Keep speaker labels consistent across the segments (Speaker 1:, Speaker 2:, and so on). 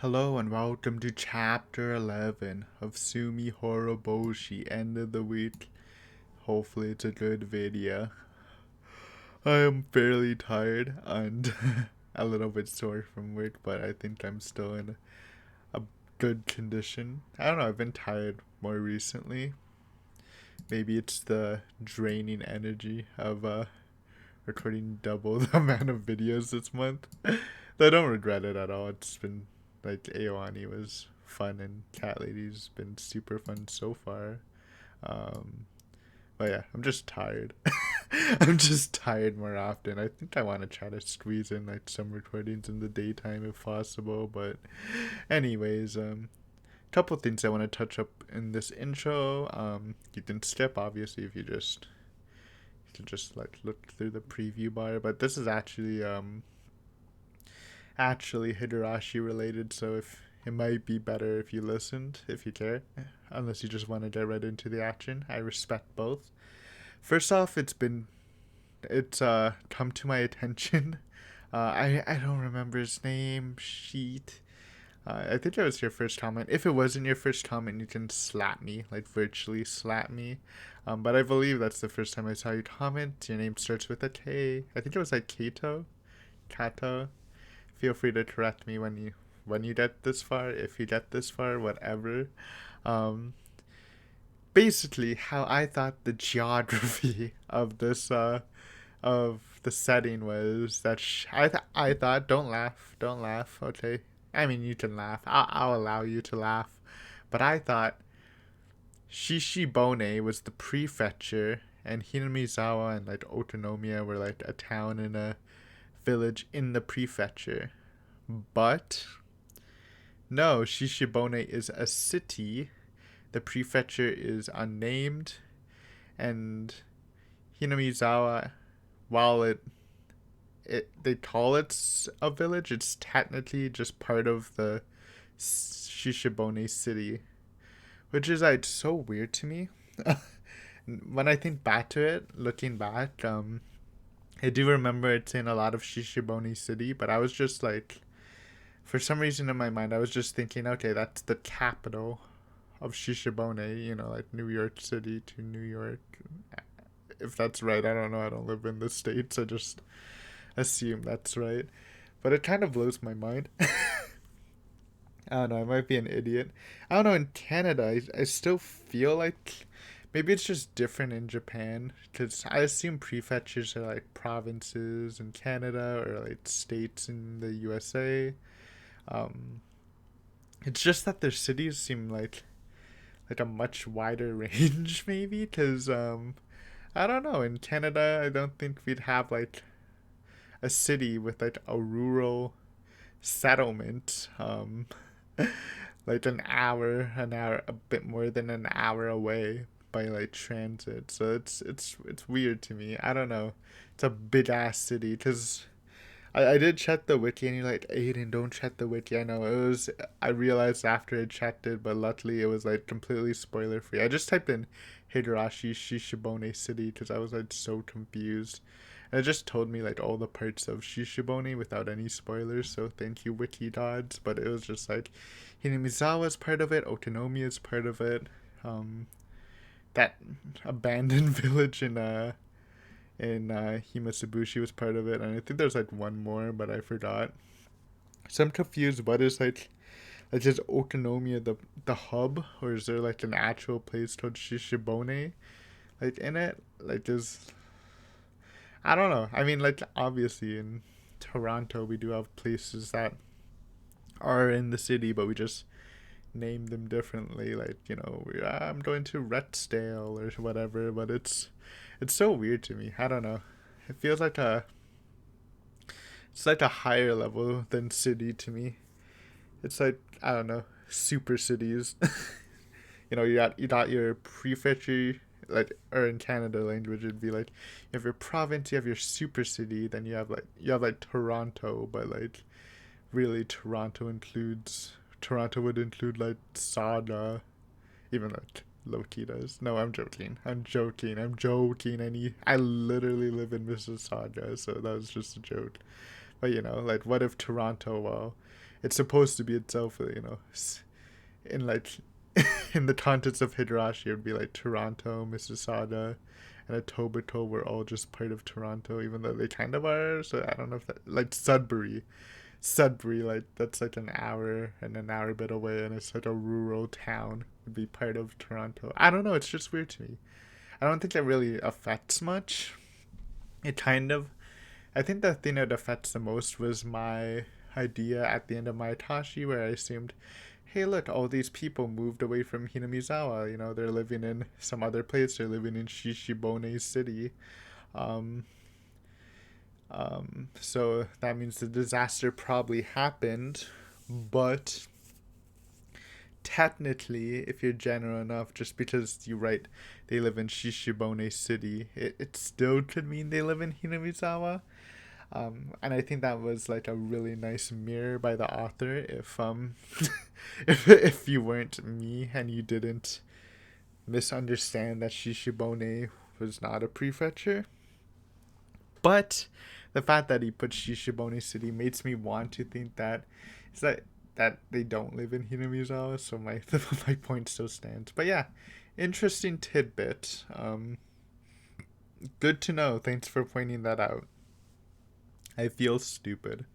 Speaker 1: Hello and welcome to chapter 11 of Tsumihoroboshi, end of the week. Hopefully it's a good video. I am fairly tired and a little bit sore from work, but I think I'm still in a good condition. I don't know, I've been tired more recently. Maybe it's the draining energy of recording double the amount of videos this month. Though I don't regret it at all. It's been like Aoani was fun and Cat Lady's been super fun so far. Um, but yeah, I'm just tired. I'm just tired more often. I think I want to try to squeeze in like some recordings in the daytime if possible. But anyways, couple things I want to touch up in this intro. You can skip obviously if you just like look through the preview bar, but this is actually Higurashi related, so if it might be better if you listened, if you care. Unless you just want to get right into the action. I respect both. First off, it's come to my attention. I don't remember his name. Sheet. I think it was your first comment. If it wasn't your first comment, you can slap me, like virtually slap me. But I believe that's the first time I saw you comment. Your name starts with a K. I think it was like Kato. Feel free to correct me when you get this far. If you get this far, whatever. Um, Basically, how I thought the geography of this of the setting was that I thought don't laugh, okay. I mean, you can laugh. I'll allow you to laugh. But I thought Shishibone was the prefecture, and Hinamizawa and like Otonomiya were like a town and a village in the prefecture. But no, Shishibone is a city. The prefecture is unnamed, and Hinamizawa, while it they call it a village, it's technically just part of the Shishibone city, which is like so weird to me. When I think back to it, looking back, I do remember it saying a lot of Shishibone city, but I was just like, for some reason in my mind, I was just thinking, okay, that's the capital of Shishibone, like New York City to New York. If that's right, I don't know. I don't live in the States. I just assume that's right. But it kind of blows my mind. I don't know. I might be an idiot. I don't know. In Canada, I still feel like maybe it's just different in Japan. Because I assume prefectures are like provinces in Canada or like states in the USA. Um, it's just that their cities seem like a much wider range, maybe. Because I don't know. In Canada, I don't think we'd have like a city with like a rural settlement. Like an hour, a bit more than an hour away by like transit. So it's weird to me. I don't know. It's a big ass city because I did check the wiki and you're like, Aiden, don't check the wiki. I know it was. I realized after I checked it, but luckily it was like completely spoiler free. I just typed in Higurashi Shishibone City because I was like so confused. And it just told me like all the parts of Shishibone without any spoilers. So thank you, wiki gods. But it was just like Hinamizawa's part of it, Otonomiya's part of it. Um, that abandoned village in Himasabushi was part of it, and I think there's like one more, but I forgot. So I'm confused. What is like is Okonomiya the hub, or is there like an actual place called Shishibone like in it? Like is I don't know. I mean, like obviously in Toronto we do have places that are in the city, but we just name them differently. Like I'm going to Rexdale or whatever, but it's so weird to me. I don't know. It feels like it's like a higher level than city to me. It's like I don't know, super cities. You got your prefecture, like, or in Canada language it'd be like you have your province, you have your super city, then you have like Toronto, but like really Toronto would include like Saga, even like Loki does. No, I'm joking. I literally live in Mississauga, so that was just a joke. But, like, what if Toronto, well, it's supposed to be itself, in, like, in the context of Higurashi, it would be, like, Toronto, Mississauga, and Etobicoke were all just part of Toronto, even though they kind of are, so I don't know if that, like, Sudbury, like, that's, like, an hour and an hour bit away, and it's, like, a rural town, would be part of Toronto. I don't know, it's just weird to me. I don't think it really affects much. It kind of, I think the thing that affects the most was my idea at the end of my Tashi, where I assumed, hey, look, all these people moved away from Hinamizawa. They're living in some other place. They're living in Shishibone City. Um, so that means the disaster probably happened, but technically, if you're general enough, just because you write they live in Shishibone City, it still could mean they live in Hinamizawa. And I think that was like a really nice mirror by the author. If if you weren't me and you didn't misunderstand that Shishibone was not a prefecture, but the fact that he put Shishibone City makes me want to think that is that they don't live in Hinamizawa. So my my point still stands. But yeah, interesting tidbit. Good to know. Thanks for pointing that out. I feel stupid,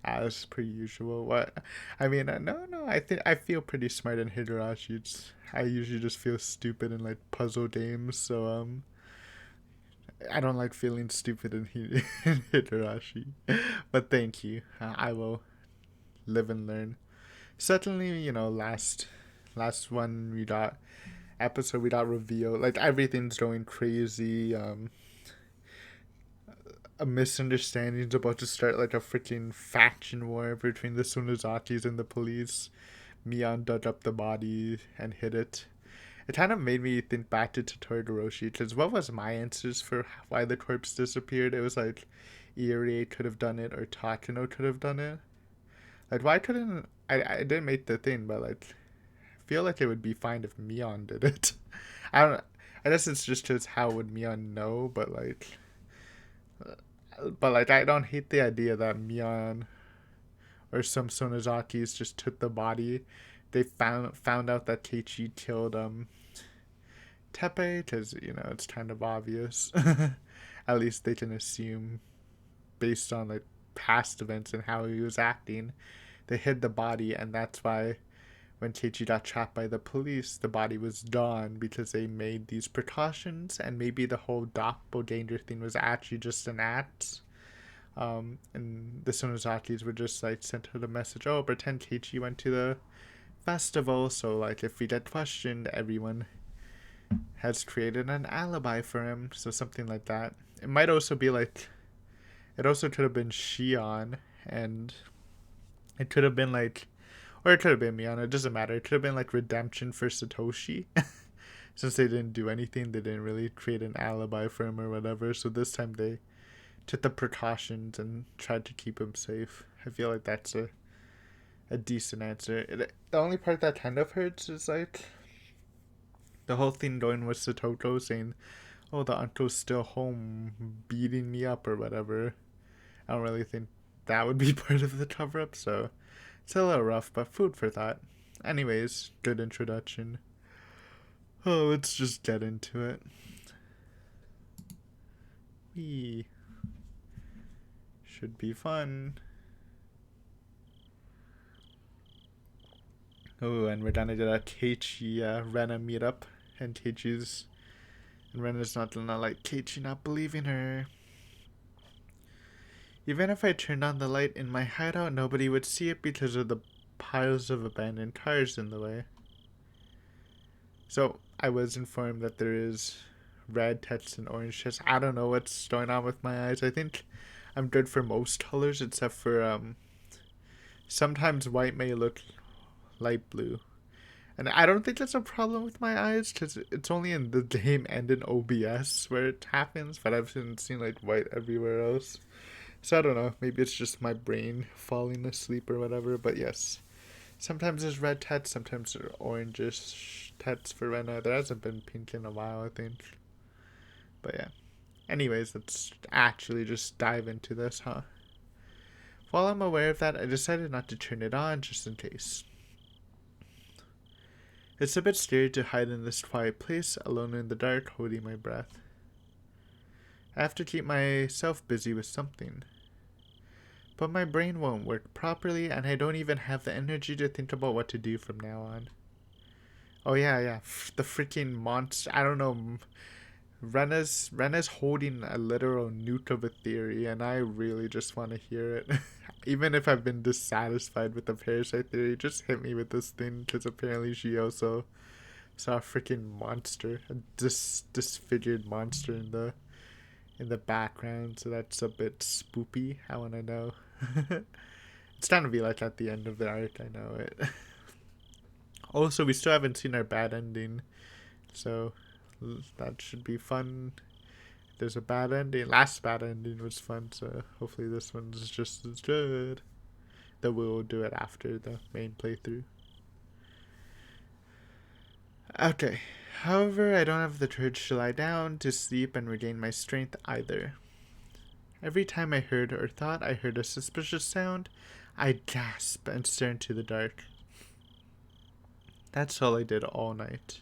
Speaker 1: as per usual. What? I mean, no. I think I feel pretty smart in Higurashi. I usually just feel stupid in like puzzle games. So I don't like feeling stupid in, in Higurashi. But thank you. I will live and learn. Certainly, last one we got episode we got reveal. Like everything's going crazy. A misunderstanding's about to start, like a freaking faction war between the Sunozakis and the police. Mion dug up the body and hid it. It kind of made me think back to Tsumiboroboshi, because what was my answers for why the corpse disappeared? It was like Irie could have done it or Takano could have done it. Like, why couldn't I didn't make the thing, but like I feel like it would be fine if Mion did it. I don't I guess it's just because how would Mion know, but like I don't hate the idea that Mion or some Sonozakis just took the body. They found out that Keiichi killed Teppei, because it's kind of obvious. At least they can assume based on like past events and how he was acting. They hid the body, and that's why when Keiichi got trapped by the police, the body was gone, because they made these precautions, and maybe the whole doppelganger thing was actually just an act. And the Sonozakis were just like sent her the message, oh, pretend Keiichi went to the festival, so like if we get questioned, everyone has created an alibi for him. So something like that. It might also be like, it also could have been Shion, and it could have been like, or it could have been Mion, it doesn't matter. It could have been like redemption for Satoshi. Since they didn't do anything, they didn't really create an alibi for him or whatever, so this time they took the precautions and tried to keep him safe. I feel like that's a decent answer. The only part that kind of hurts is like the whole thing going with Satoko saying, oh, the uncle's still home beating me up or whatever. I don't really think that would be part of the cover-up, so it's a little rough, but food for thought. Anyways, good introduction. Oh, let's just get into it. Should be fun. Oh, and we're gonna get a Keiichi Rena meetup, and Rena's not gonna like Keiichi not believing her. Even if I turned on the light in my hideout, nobody would see it because of the piles of abandoned cars in the way. So I was informed that there is red text and orange text. I don't know what's going on with my eyes. I think I'm good for most colors except for sometimes white may look light blue. And I don't think that's a problem with my eyes, because it's only in the game and in OBS where it happens, but I've seen like white everywhere else. So I don't know, maybe it's just my brain falling asleep or whatever, but yes. Sometimes there's red text, sometimes there's orangish text for Rena. There hasn't been pink in a while, I think. But yeah. Anyways, let's actually just dive into this, huh? While I'm aware of that, I decided not to turn it on just in case. It's a bit scary to hide in this quiet place, alone in the dark, holding my breath. I have to keep myself busy with something. But my brain won't work properly, and I don't even have the energy to think about what to do from now on. Oh yeah. The freaking monster. I don't know. Rena's holding a literal newt of a theory, and I really just want to hear it. Even if I've been dissatisfied with the parasite theory, just hit me with this thing, because apparently she also saw a freaking monster, a disfigured monster in the background, so that's a bit spoopy. I want to know. It's gonna be like at the end of the arc, I know it. Also, we still haven't seen our bad ending, so that should be fun. There's a bad ending. Last bad ending was fun, so hopefully this one's just as good. Though we'll do it after the main playthrough. Okay. However, I don't have the courage to lie down, to sleep, and regain my strength either. Every time I heard or thought I heard a suspicious sound, I'd gasp and stare into the dark. That's all I did all night.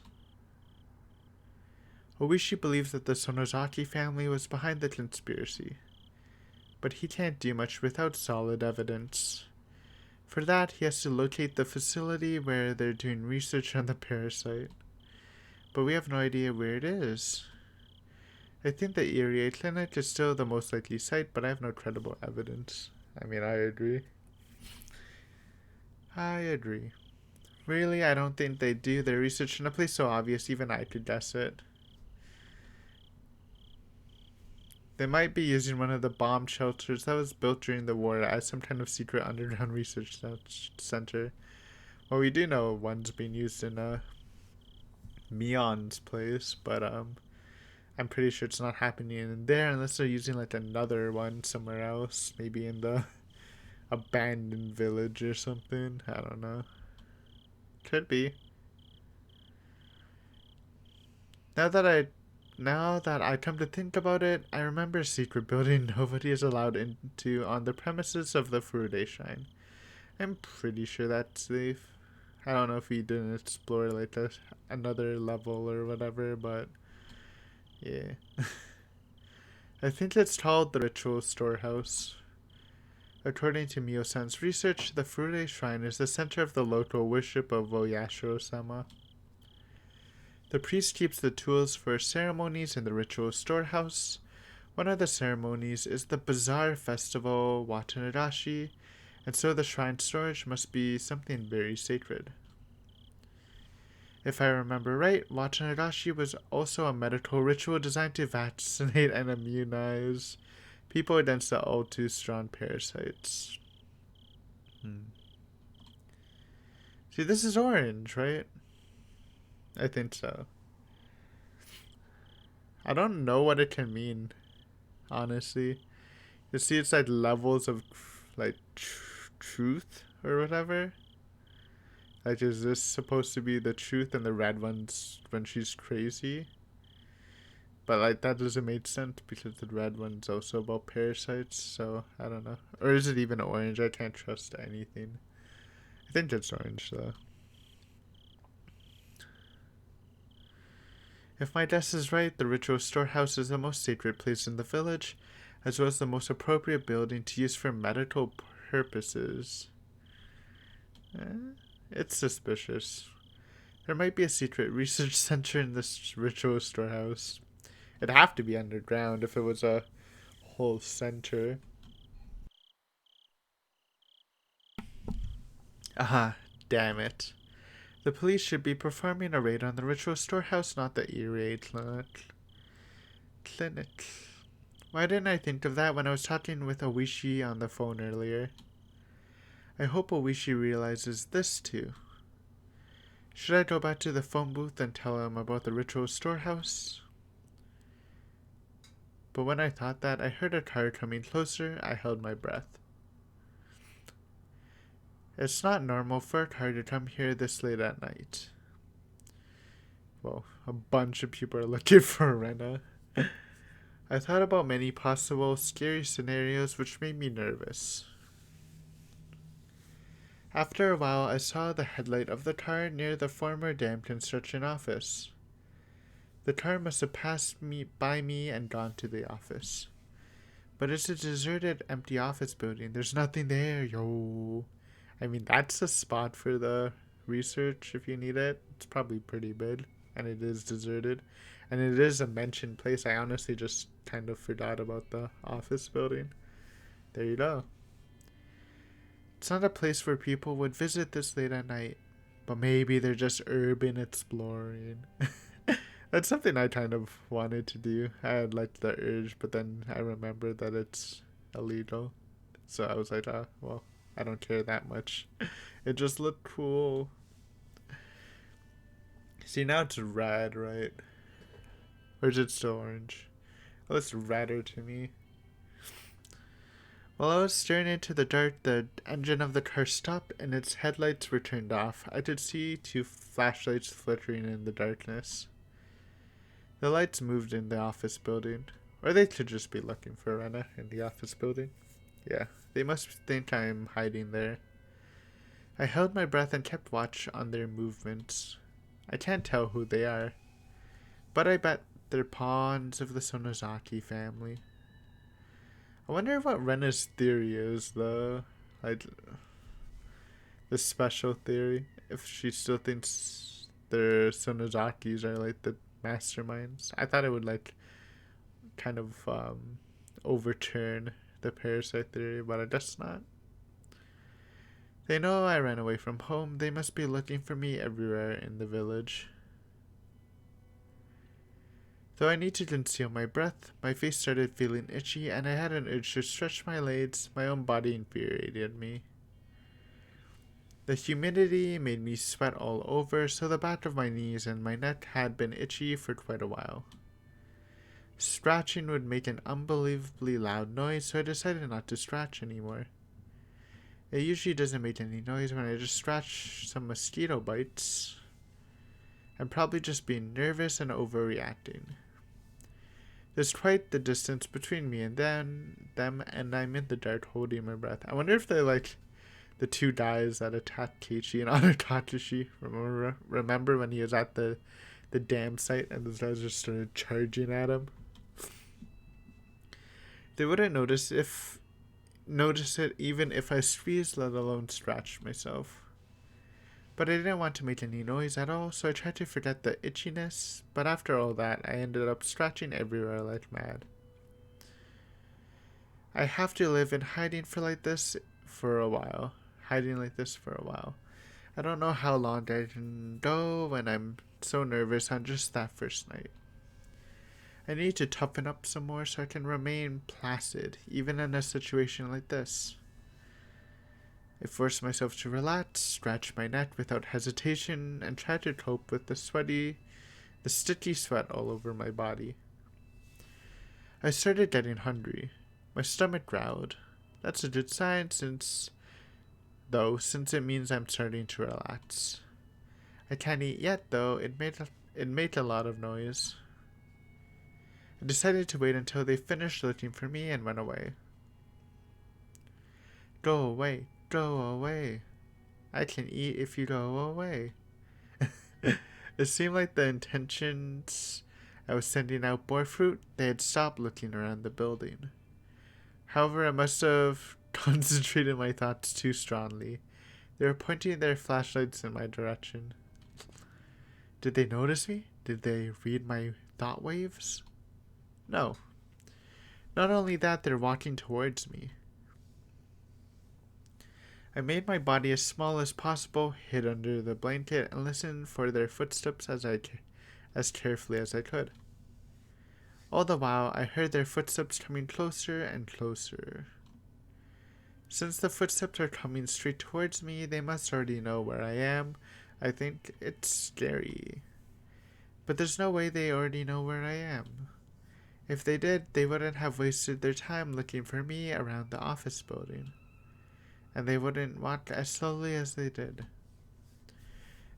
Speaker 1: Oishi believes that the Sonozaki family was behind the conspiracy, but he can't do much without solid evidence. For that, he has to locate the facility where they're doing research on the parasite, but we have no idea where it is. I think the Irie clinic is still the most likely site, but I have no credible evidence. I mean, I agree. Really, I don't think they do their research in a place so obvious even I could guess it. They might be using one of the bomb shelters that was built during the war as some kind of secret underground research center. Well, we do know one's being used in Mion's place, but I'm pretty sure it's not happening in there unless they're using like another one somewhere else, maybe in the abandoned village or something. I don't know. Could be. Now that I come to think about it, I remember a secret building nobody is allowed into on the premises of the Furude Shrine. I'm pretty sure that's safe. I don't know if we didn't explore like another level or whatever, but yeah. I think it's called the Ritual Storehouse. According to Mio-san's research, the Furude Shrine is the center of the local worship of Oyashiro-sama. The priest keeps the tools for ceremonies in the ritual storehouse. One of the ceremonies is the bizarre festival Watanarashi, and so the shrine storage must be something very sacred. If I remember right, Watanarashi was also a medical ritual designed to vaccinate and immunize people against the all too strong parasites. See, this is orange, right? I think so. I don't know what it can mean, honestly. You see, it's like levels of like truth or whatever. Like, is this supposed to be the truth and the red one's when she's crazy? But like that doesn't make sense because the red one's also about parasites. So I don't know. Or is it even orange? I can't trust anything. I think it's orange though. If my guess is right, the ritual storehouse is the most sacred place in the village, as well as the most appropriate building to use for medical purposes. It's suspicious. There might be a secret research center in this ritual storehouse. It'd have to be underground if it was a whole center. Aha, damn it. The police should be performing a raid on the ritual storehouse, not the Irie clinic. Why didn't I think of that when I was talking with Oishi on the phone earlier? I hope Oishi realizes this too. Should I go back to the phone booth and tell him about the ritual storehouse? But when I thought that, I heard a car coming closer. I held my breath. It's not normal for a car to come here this late at night. Well, a bunch of people are looking for Rena. I thought about many possible scary scenarios which made me nervous. After a while, I saw the headlight of the car near the former dam construction office. The car must have passed by me and gone to the office. But it's a deserted, empty office building. There's nothing there, yo. I mean, that's a spot for the research if you need it. It's probably pretty big, and it is deserted. And it is a mentioned place. I honestly just kind of forgot about the office building. There you go. It's not a place where people would visit this late at night, but maybe they're just urban exploring. That's something I kind of wanted to do. I had like the urge, but then I remembered that it's illegal. So I was like, well, I don't care that much. It just looked cool. See, now it's red, right? Or is it still orange? Well, it's redder to me. While I was staring into the dark, the engine of the car stopped and its headlights were turned off. I could see two flashlights flickering in the darkness. The lights moved in the office building. Or they could just be looking for Rena in the office building. Yeah, they must think I'm hiding there. I held my breath and kept watch on their movements. I can't tell who they are, but I bet they're pawns of the Sonozaki family. I wonder what Rena's theory is, though. Like, the special theory. If she still thinks the Sonozakis are like the masterminds. I thought it would like kind of overturn the parasite theory, but I guess not. They know I ran away from home. They must be looking for me everywhere in the village. Though I need to conceal my breath, my face started feeling itchy and I had an urge to stretch my legs. My own body infuriated me. The humidity made me sweat all over, so the back of my knees and my neck had been itchy for quite a while. Scratching would make an unbelievably loud noise, so I decided not to scratch anymore. It usually doesn't make any noise when I just scratch some mosquito bites. I'm probably just being nervous and overreacting. There's quite the distance between me and them, and I'm in the dark holding my breath. I wonder if they're like the two guys that attacked Keiichi and Anatakashi. Remember when he was at the dam site and those guys just started charging at him? They wouldn't notice it even if I squeezed, let alone scratched myself. But I didn't want to make any noise at all, so I tried to forget the itchiness, but after all that, I ended up scratching everywhere like mad. I have to live in hiding like this for a while. I don't know how long I can go when I'm so nervous on just that first night. I need to toughen up some more so I can remain placid, even in a situation like this. I forced myself to relax, scratch my neck without hesitation, and try to cope with the sticky sweat all over my body. I started getting hungry. My stomach growled. That's a good sign since it means I'm starting to relax. I can't eat yet though, it made a lot of noise. I decided to wait until they finished looking for me and went away. Go away. Go away. I can eat if you go away. It seemed like the intentions I was sending out bore fruit. They had stopped looking around the building. However, I must have concentrated my thoughts too strongly. They were pointing their flashlights in my direction. Did they notice me? Did they read my thought waves? No. Not only that, they're walking towards me. I made my body as small as possible, hid under the blanket, and listened for their footsteps as carefully as I could. All the while, I heard their footsteps coming closer and closer. Since the footsteps are coming straight towards me, they must already know where I am. I think it's scary. But there's no way they already know where I am. If they did, they wouldn't have wasted their time looking for me around the office building. And they wouldn't walk as slowly as they did.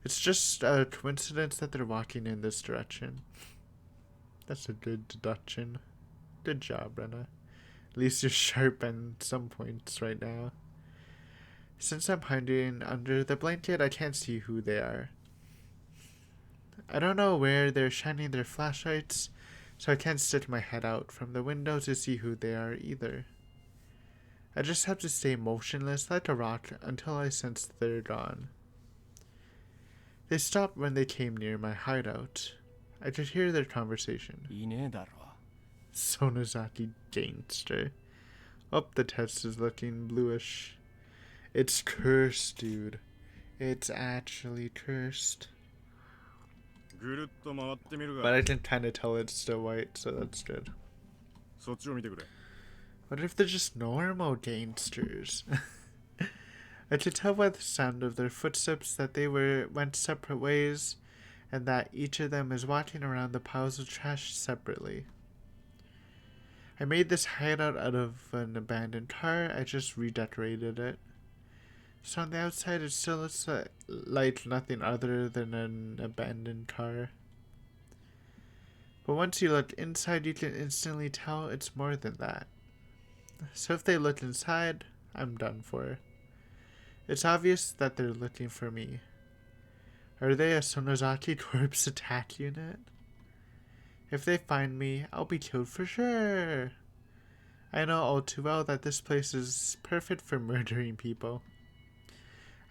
Speaker 1: It's just a coincidence that they're walking in this direction. That's a good deduction. Good job, Brenna. At least you're sharp on some points right now. Since I'm hiding under the blanket, I can't see who they are. I don't know where they're shining their flashlights, so I can't stick my head out from the window to see who they are either. I just have to stay motionless like a rock until I sense they're gone. They stopped when they came near my hideout. I could hear their conversation. Sonozaki gangster. Oh, the test is looking bluish. It's cursed, dude. It's actually cursed. But I can kind of tell it's still white, so that's good. What if they're just normal gangsters? I could tell by the sound of their footsteps that they went separate ways, and that each of them is walking around the piles of trash separately. I made this hideout out of an abandoned car. I just redecorated it. So on the outside it still looks like nothing other than an abandoned car. But once you look inside, you can instantly tell it's more than that. So if they look inside, I'm done for. It's obvious that they're looking for me. Are they a Sonozaki corpse attack unit? If they find me, I'll be killed for sure. I know all too well that this place is perfect for murdering people.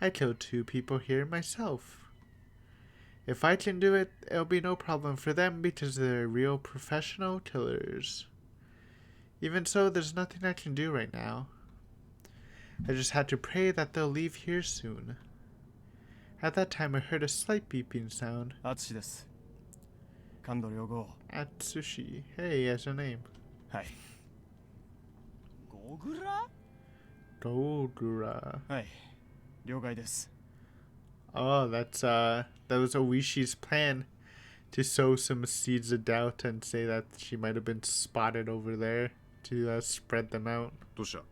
Speaker 1: I killed 2 people here myself. If I can do it, it'll be no problem for them because they're real professional killers. Even so, there's nothing I can do right now. I just had to pray that they'll leave here soon. At that time, I heard a slight beeping sound. Atsushi. Hey, he has a name.
Speaker 2: Hi.
Speaker 1: Gogura.
Speaker 2: Hi. 了解です.
Speaker 1: Oh, that was Oishi's plan to sow some seeds of doubt and say that she might have been spotted over there to spread them out.
Speaker 2: どうした?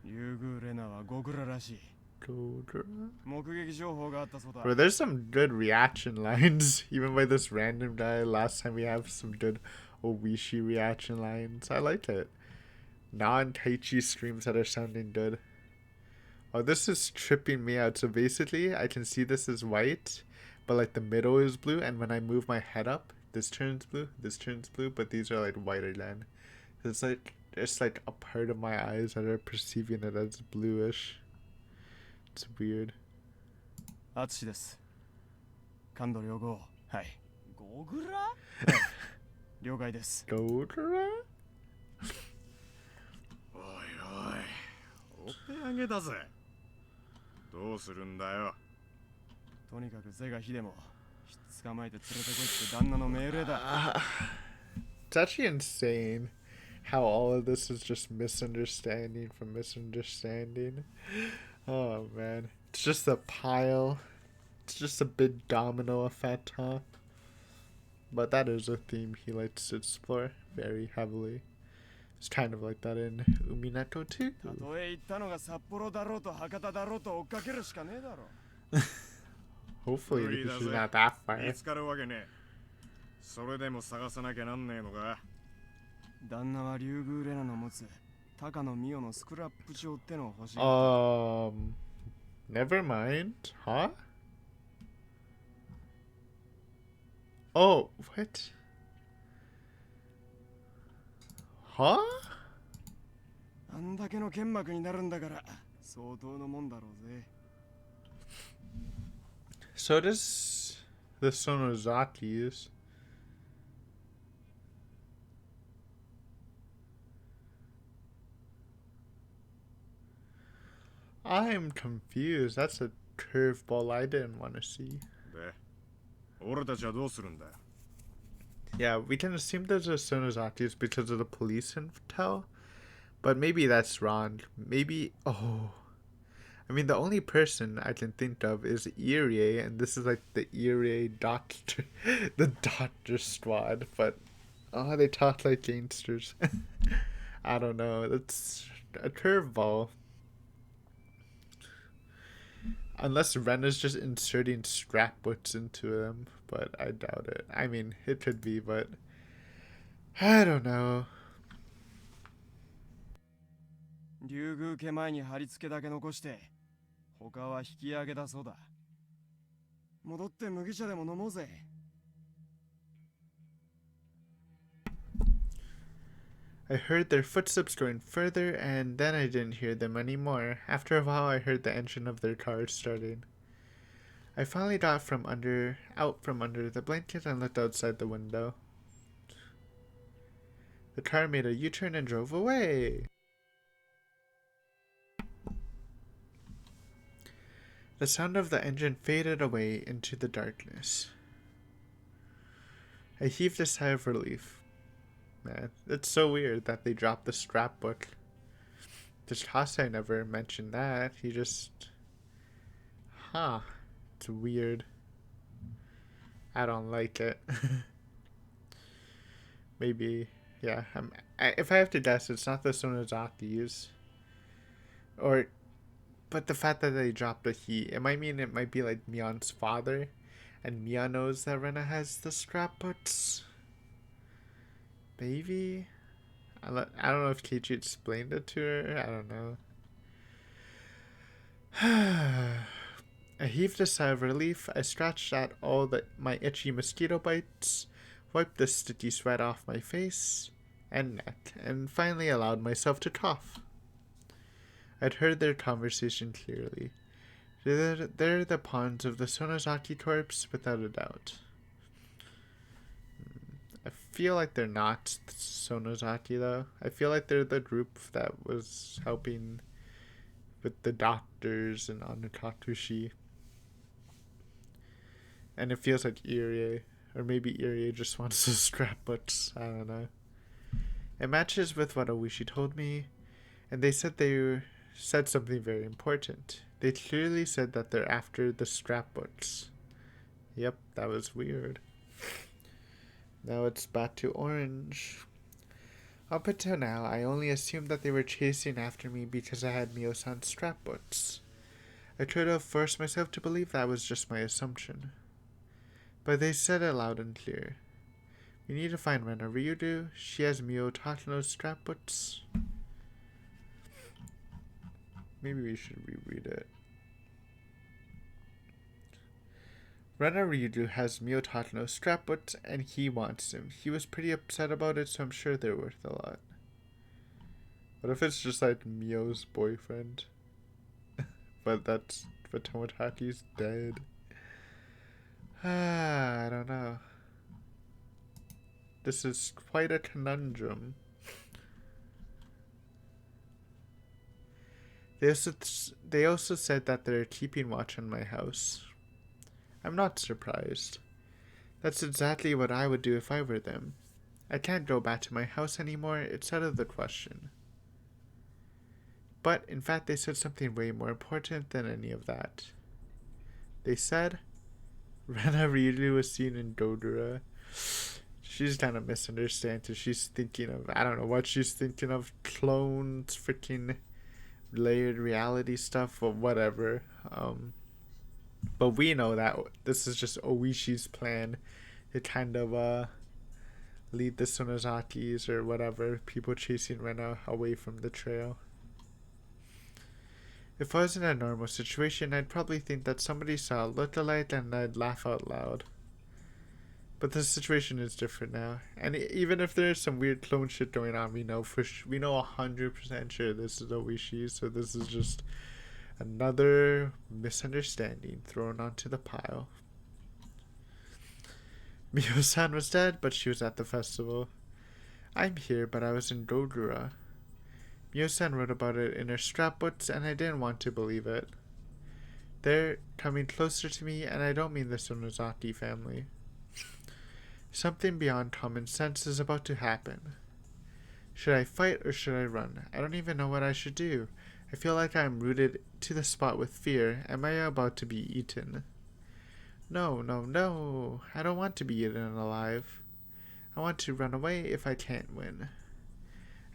Speaker 2: 優遇レナはゴグラらしい.
Speaker 1: Gogura?
Speaker 2: 目撃情報があったそうだ.
Speaker 1: Bro, there's some good reaction lines, even by this random guy. Last time we have some good Oishi reaction lines. I like it. Non-Taichi streams that are sounding good. Oh, this is tripping me out. So basically, I can see this is white, but like the middle is blue, and when I move my head up, this turns blue, but these are like white again. So it's like a part of my eyes that are perceiving it as bluish. It's weird.
Speaker 2: アツシです。感度良好。はい。ゴグラ？了解です。
Speaker 1: ゴグラ？
Speaker 2: おいおい。お手上げだぜ。どうするんだよ。とにかく是が非でも捕まえて連れてこいって旦那の命令だ。
Speaker 1: It's actually insane how all of this is just misunderstanding from misunderstanding. Oh man, it's just a pile. It's just a big domino effect, huh? But that is a theme he likes to explore very heavily. It's kind of like that in Umineko too. Hopefully this is not that far.
Speaker 2: 旦那は竜宮レナの持つ高野美代のスクラップ帳ってのを欲しい。
Speaker 1: Never mind, huh? Oh, what? Huh?
Speaker 2: あんだけの剣幕になるんだから相当のもんだろうぜ。
Speaker 1: So does the Sonozakis. I'm confused. That's a curveball I didn't want to see. Yeah, we can assume there's a Sonozakis because of the police intel, but maybe that's wrong. Maybe, I mean, the only person I can think of is Irie, and this is like the Irie doctor, the doctor squad, but, they talk like gangsters. I don't know, that's a curveball. Unless Ren is just inserting scrapbooks into them, but I doubt it. I mean, it could be, but I don't know.
Speaker 2: 竜宮家前に貼り付けだけ残して他は引き上げだそうだ。戻って麦茶でも飲もうぜ。
Speaker 1: I heard their footsteps going further, and then I didn't hear them anymore. After a while, I heard the engine of their car starting. I finally got out from under the blanket and looked outside the window. The car made a U-turn and drove away. The sound of the engine faded away into the darkness. I heaved a sigh of relief. Man, it's so weird that they dropped the scrapbook. Just Hasai never mentioned that. He just... It's weird. I don't like it. Maybe, yeah. If I have to guess, it's not the Sonozakis. But the fact that they dropped the he, it might be like Mion's father. And Mion knows that Rena has the scrapbooks. Maybe? I don't know if Keiichi explained it to her. I don't know. I heaved a sigh of relief. I scratched at all my itchy mosquito bites, wiped the sticky sweat off my face and neck, and finally allowed myself to cough. I'd heard their conversation clearly. They're the pawns of the Sonozaki corpse, without a doubt. I feel like they're not Sonozaki, though. I feel like they're the group that was helping with the doctors and Anukatsushi. And it feels like Irie, or maybe Irie just wants the scrapbooks. I don't know. It matches with what Oishi told me, and they said something very important. They clearly said that they're after the scrapbooks. Yep, that was weird. Now it's back to orange. Up until now, I only assumed that they were chasing after me because I had Mio-san's scrapbooks. I tried to force myself to believe that was just my assumption. But they said it loud and clear. We need to find Rena Ryudu. She has Mio Takano's scrapbooks. Maybe we should reread it. Rena Ryudu has Mio Takano's scrapbooks and he wants them. He was pretty upset about it, so I'm sure they're worth a lot. What if it's just like Mio's boyfriend? but Tomotaki's dead. I don't know. This is quite a conundrum. They also said that they're keeping watch on my house. I'm not surprised. That's exactly what I would do if I were them. I can't go back to my house anymore, it's out of the question. But, in fact, they said something way more important than any of that. They said, Rena Ryudu was seen in Dodora. She's kind of misunderstanding because she's thinking of, I don't know what she's thinking of, clones, freaking layered reality stuff, or whatever. But we know that this is just Oishi's plan to kind of lead the Sonozakis or whatever, people chasing Rena away from the trail. If I was in a normal situation, I'd probably think that somebody saw a look-alike and I'd laugh out loud. But the situation is different now, and even if there's some weird clone shit going on, we know 100% sure this is Oishi, so this is just another misunderstanding thrown onto the pile. Mio-san was dead, but she was at the festival. I'm here, but I was in Dodora. Mio-san wrote about it in her scrapbooks, and I didn't want to believe it. They're coming closer to me, and I don't mean the Sonozaki family. Something beyond common sense is about to happen. Should I fight or should I run? I don't even know what I should do. I feel like I am rooted to the spot with fear. Am I about to be eaten? No. I don't want to be eaten alive. I want to run away if I can't win.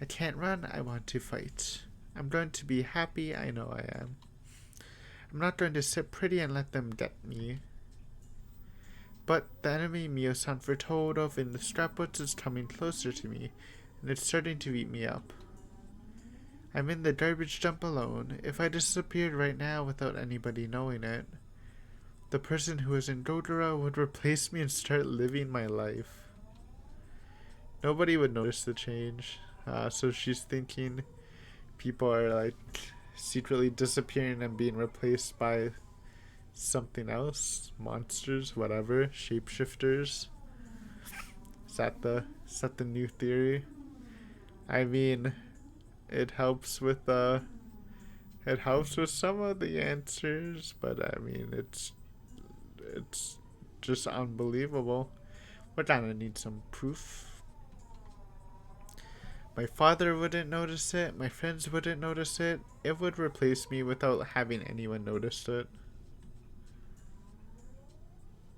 Speaker 1: I can't run, I want to fight. I'm going to be happy, I know I am. I'm not going to sit pretty and let them get me. But the enemy Mio-san foretold of in the scrapbooks is coming closer to me, and it's starting to eat me up. I'm in the garbage dump alone. If I disappeared right now without anybody knowing it, the person who was in Dodora would replace me and start living my life. Nobody would notice the change. So she's thinking people are like secretly disappearing and being replaced by something else, monsters, whatever, shapeshifters. Is that the new theory? I mean, it helps with some of the answers, but I mean it's just unbelievable. We're gonna need some proof. My father wouldn't notice it, my friends wouldn't notice it. It would replace me without having anyone notice it.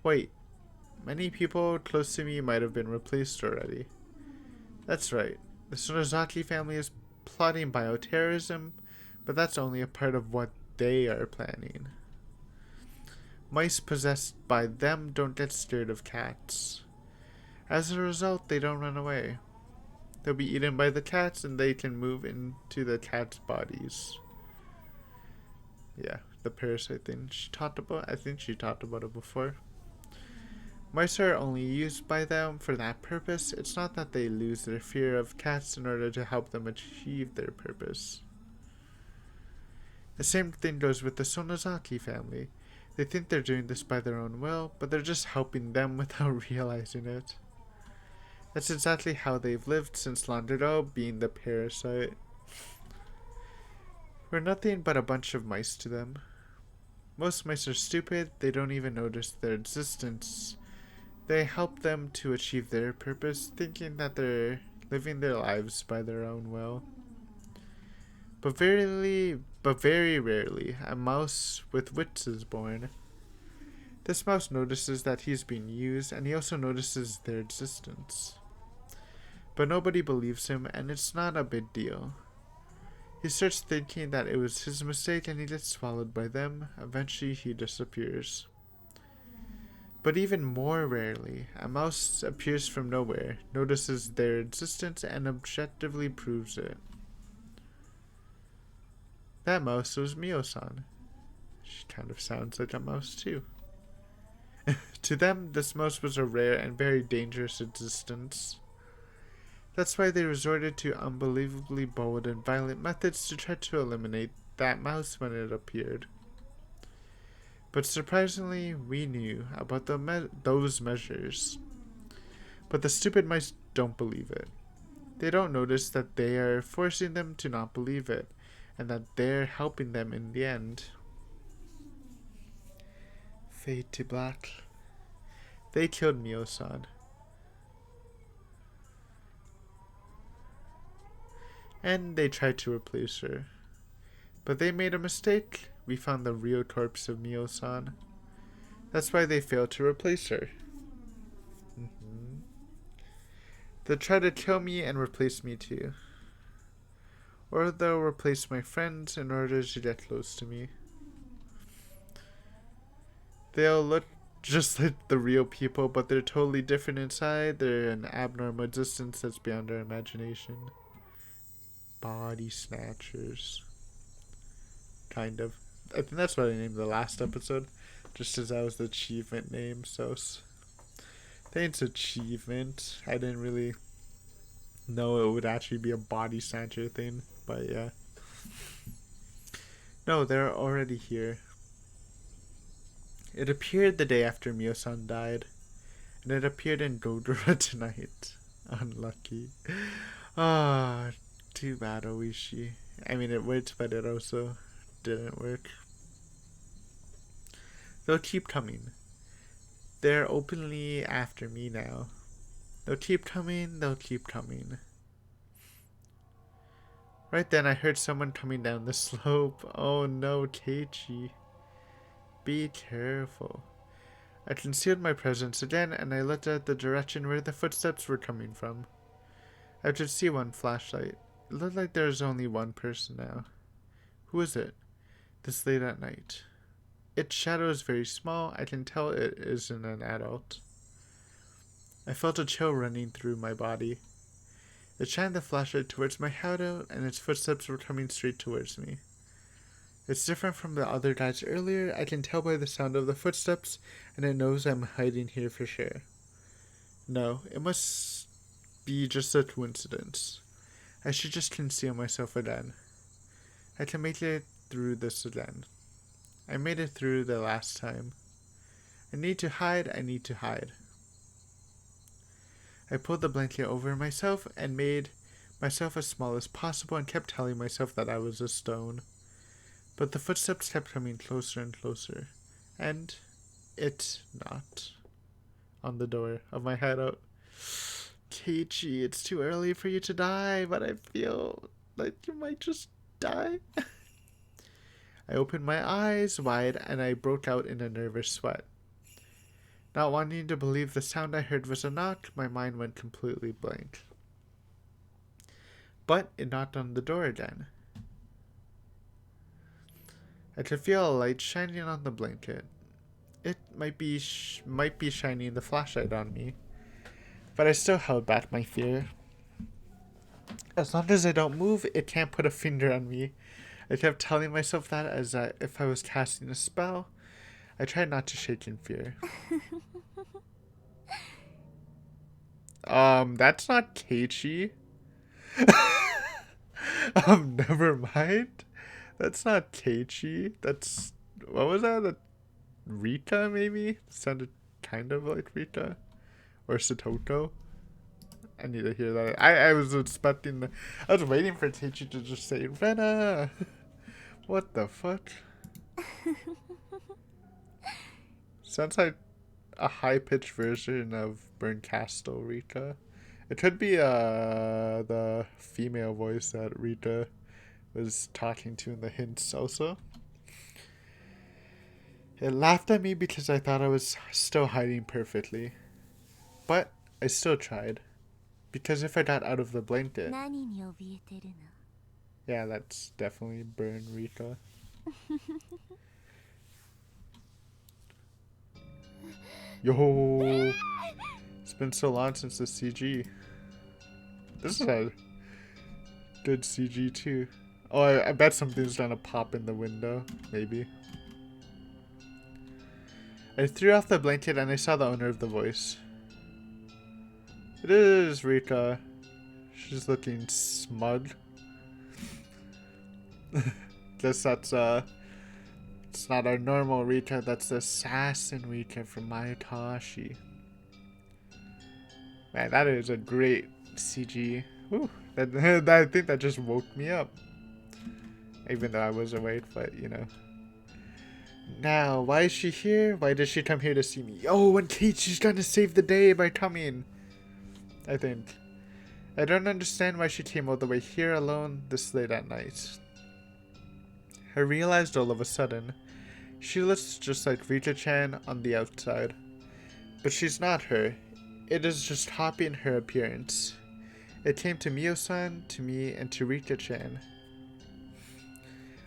Speaker 1: Wait, many people close to me might have been replaced already. That's right. The Sonozaki family is plotting bioterrorism, but that's only a part of what they are planning. Mice possessed by them don't get scared of cats. As a result, they don't run away. They'll be eaten by the cats and they can move into the cats' bodies. Yeah, the parasite thing she talked about. I think she talked about it before. Mice are only used by them for that purpose. It's not that they lose their fear of cats in order to help them achieve their purpose. The same thing goes with the Sonozaki family. They think they're doing this by their own will, but they're just helping them without realizing it. That's exactly how they've lived since long ago, being the parasite. We're nothing but a bunch of mice to them. Most mice are stupid, they don't even notice their existence. They help them to achieve their purpose, thinking that they're living their lives by their own will. But very rarely, a mouse with wits is born. This mouse notices that he's being used, and he also notices their existence. But nobody believes him, and it's not a big deal. He starts thinking that it was his mistake, and he gets swallowed by them. Eventually, he disappears. But even more rarely, a mouse appears from nowhere, notices their existence, and objectively proves it. That mouse was Mio-san. She kind of sounds like a mouse too. To them, this mouse was a rare and very dangerous existence. That's why they resorted to unbelievably bold and violent methods to try to eliminate that mouse when it appeared. But surprisingly, we knew about those measures. But the stupid mice don't believe it. They don't notice that they are forcing them to not believe it, and that they're helping them in the end. Fade to black. They killed Mio-san. And they tried to replace her. But they made a mistake. We found the real corpse of Mio-san. That's why they failed to replace her. They'll try to kill me and replace me too. Or they'll replace my friends in order to get close to me. They'll look just like the real people, but they're totally different inside. They're an abnormal existence that's beyond our imagination. Body snatchers. Kind of. I think that's what I named the last episode. Just as that was the achievement name, so thanks achievement. I didn't really know it would actually be a body snatcher thing, but yeah. No, they're already here. It appeared the day after Mio-san died, and it appeared in Dodora tonight. Unlucky. Ah, too bad, Oishi. I mean, it worked, but it also didn't work. They'll keep coming. They're openly after me now. They'll keep coming, they'll keep coming. Right then, I heard someone coming down the slope. Oh no, Keiichi. Be careful. I concealed my presence again, and I looked at the direction where the footsteps were coming from. I could see one flashlight. It looked like there was only one person now. Who is it? This late at night. Its shadow is very small. I can tell it isn't an adult. I felt a chill running through my body. It shined the flashlight towards my hideout, and its footsteps were coming straight towards me. It's different from the other guys earlier. I can tell by the sound of the footsteps, and it knows I'm hiding here for sure. No, it must be just a coincidence. I should just conceal myself again. I can make it through this again. I made it through the last time. I need to hide. I pulled the blanket over myself and made myself as small as possible and kept telling myself that I was a stone. But the footsteps kept coming closer and closer. And it knocked on the door of my hideout. Keiichi, it's too early for you to die, but I feel like you might just die. I opened my eyes wide and I broke out in a nervous sweat. Not wanting to believe the sound I heard was a knock, my mind went completely blank. But it knocked on the door again. I could feel a light shining on the blanket. It might be shining the flashlight on me, but I still held back my fear. As long as I don't move, it can't put a finger on me. I kept telling myself that as if I was casting a spell. I tried not to shake in fear. That's not Keiichi. Never mind. That's not Keiichi. That's, what was that? Rika, maybe? Sounded kind of like Rika. Or Satoko. I need to hear that. I was expecting I was waiting for Keiichi to just say Rena. What the fuck? Sounds like a high-pitched version of Burn Castle Rika. It could be the female voice that Rita was talking to in the hints also. It laughed at me because I thought I was still hiding perfectly. But I still tried. Because if I got out of the blanket... Yeah, that's definitely Burn Rita. Yo! It's been so long since the CG. This is a good CG too. Oh, I bet something's gonna pop in the window. Maybe. I threw off the blanket and I saw the owner of the voice. It is Rika. She's looking smug. Guess that's it's not our normal Rika, that's the assassin Rika from Mayatashi. Man, that is a great CG. Whew, I think that just woke me up. Even though I was awake, but you know. Now, why is she here? Why did she come here to see me? Oh, and Keiichi's gonna save the day by coming. I think. I don't understand why she came all the way here alone this late at night. I realized all of a sudden, she looks just like Rita-chan on the outside. But she's not her. It is just Hoppy in her appearance. It came to Mio-san, to me, and to Rita-chan.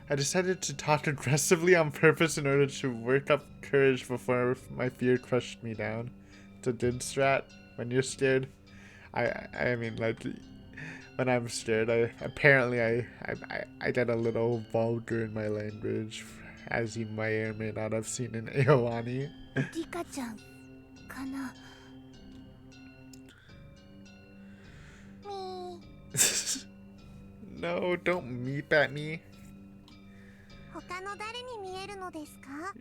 Speaker 1: I decided to talk aggressively on purpose in order to work up courage before my fear crushed me down. It's a good strat when you're scared. I mean, like, when I'm scared, I get a little vulgar in my language, as you may or may not have seen in Aoani.
Speaker 3: Rika-chan, kana? Me.
Speaker 1: No, don't meep at me.
Speaker 3: 他の誰に見えるのですか?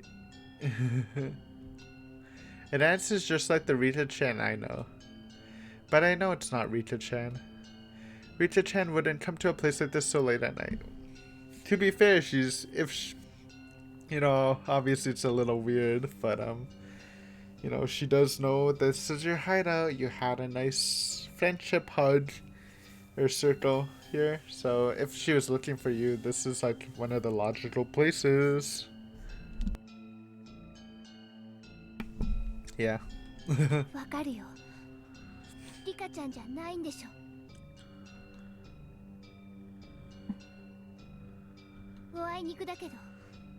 Speaker 1: It answers just like the Rita-chan I know. But I know it's not Rita-chan. Rita-chan wouldn't come to a place like this so late at night. To be fair, you know, obviously it's a little weird, but you know, she does know this is your hideout. You had a nice friendship hug or circle here, so if she was looking for you, this is like one of the logical places. Yeah.
Speaker 3: わかるよ。リカちゃんじゃないんでしょ。ごあいにくだけど、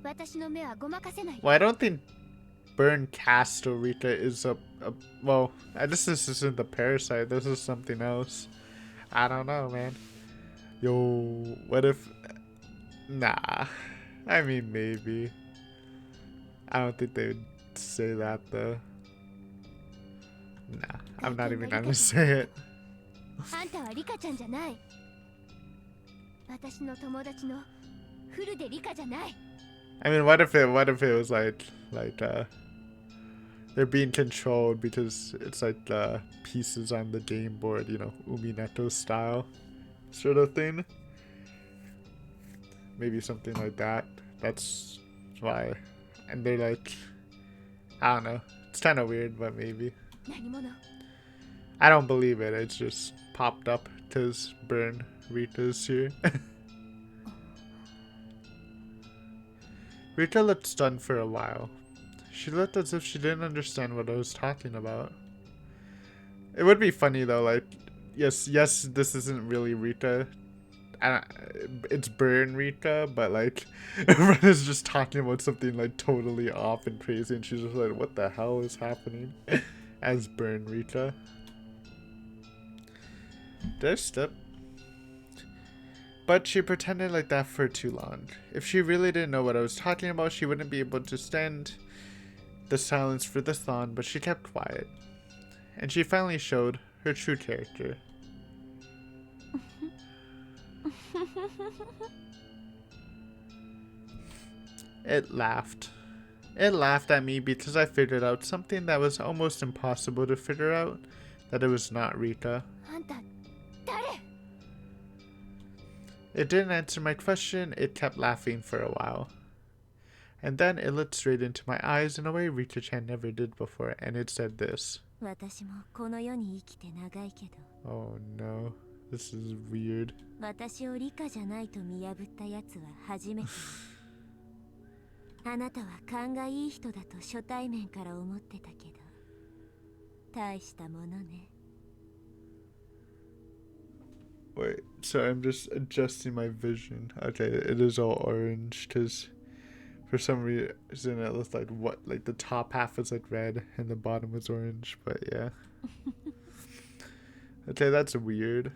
Speaker 3: 私の目はごまかせない。
Speaker 1: Well, I don't think Burn Castle Rika is well, this isn't the parasite. This is something else. I don't know, man. Yo, what if... Nah. I mean, maybe. I don't think they would say that, though. Nah, I'm not even gonna say it.
Speaker 3: あんたはリカちゃんじゃない。私の友達のフルでリカじゃない。
Speaker 1: I mean, what if it was like, they're being controlled because it's like the pieces on the game board, you know, Umineto style sort of thing. Maybe something like that. That's why. And they're like, I don't know. It's kind of weird, but maybe.
Speaker 3: 何者？
Speaker 1: I don't believe it. It's just popped up because Burn Rita's here. Rita looked stunned for a while. She looked as if she didn't understand what I was talking about. It would be funny though, like, yes, this isn't really Rita. It's Burn Rita, but like, everyone is just talking about something like totally off and crazy, and she's just like, what the hell is happening? As Burn Rita. Did I step? But she pretended like that for too long. If she really didn't know what I was talking about, she wouldn't be able to stand the silence for this long, but she kept quiet. And she finally showed her true character. It laughed. It laughed at me because I figured out something that was almost impossible to figure out, that it was not Rita.
Speaker 3: あんた誰？
Speaker 1: It didn't answer my question, it kept laughing for a while. And then it looked straight into my eyes in a way Rita-chan never did before, and it said this.
Speaker 3: 私もこの世に生きて長いけど、
Speaker 1: Oh no, this is weird.
Speaker 3: 私をリカじゃないと見破ったやつは初めて。あなたは勘がいい人だと初対面から思ってたけど、大したものね。
Speaker 1: Wait, so I'm just adjusting my vision. Okay, it is all orange because for some reason it looks like the top half is like red and the bottom is orange, but yeah. Okay, that's weird.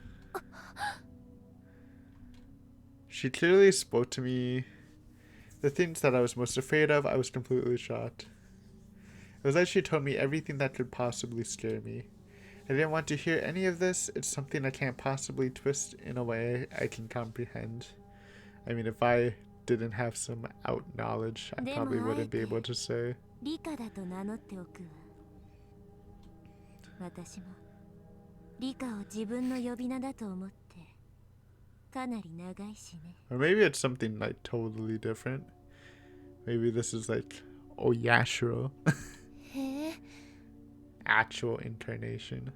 Speaker 1: She clearly spoke to me. The things that I was most afraid of, I was completely shocked. It was like she told me everything that could possibly scare me. I didn't want to hear any of this. It's something I can't possibly twist in a way I can comprehend. I mean, if I didn't have some out knowledge, I probably wouldn't be able to say.
Speaker 3: リカだと名乗っておくわ。私もリカを自分の呼び名だと思ってかなり長いしね。
Speaker 1: Or maybe it's something like totally different. Maybe this is like Oyashiro.
Speaker 3: へえ、
Speaker 1: Actual incarnation.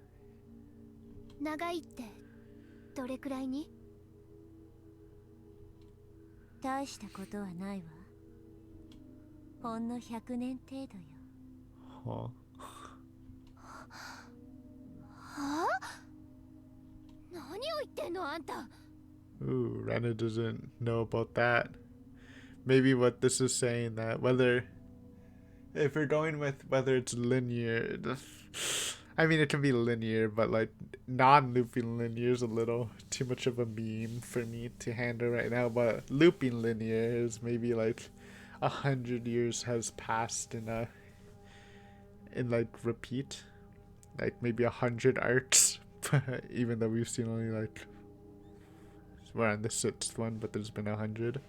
Speaker 3: 長いってどれくらいに？大したことはないわ。ほんの100年程度よ。
Speaker 1: Huh.
Speaker 3: はあ？何を言ってんのあんた？
Speaker 1: Ooh, Rena doesn't know about that. Maybe what this is saying that if we're going with whether it's linear, I mean, it can be linear, but like non-looping linear is a little too much of a meme for me to handle right now. But looping linear is maybe like 100 years has passed in like repeat, like maybe 100 arcs, even though we've seen only like, we're on the 6th one, but there's been 100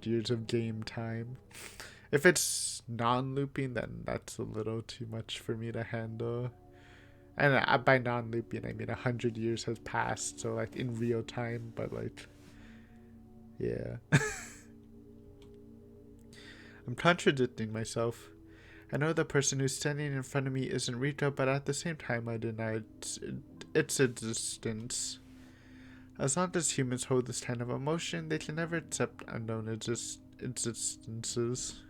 Speaker 1: years of game time. If it's non-looping, then that's a little too much for me to handle. And by non-looping, I mean 100 years has passed, so like in real time, but like, yeah. I'm contradicting myself. I know the person who's standing in front of me isn't Rita, but at the same time I deny its existence. As long as humans hold this kind of emotion, they can never accept unknown existences.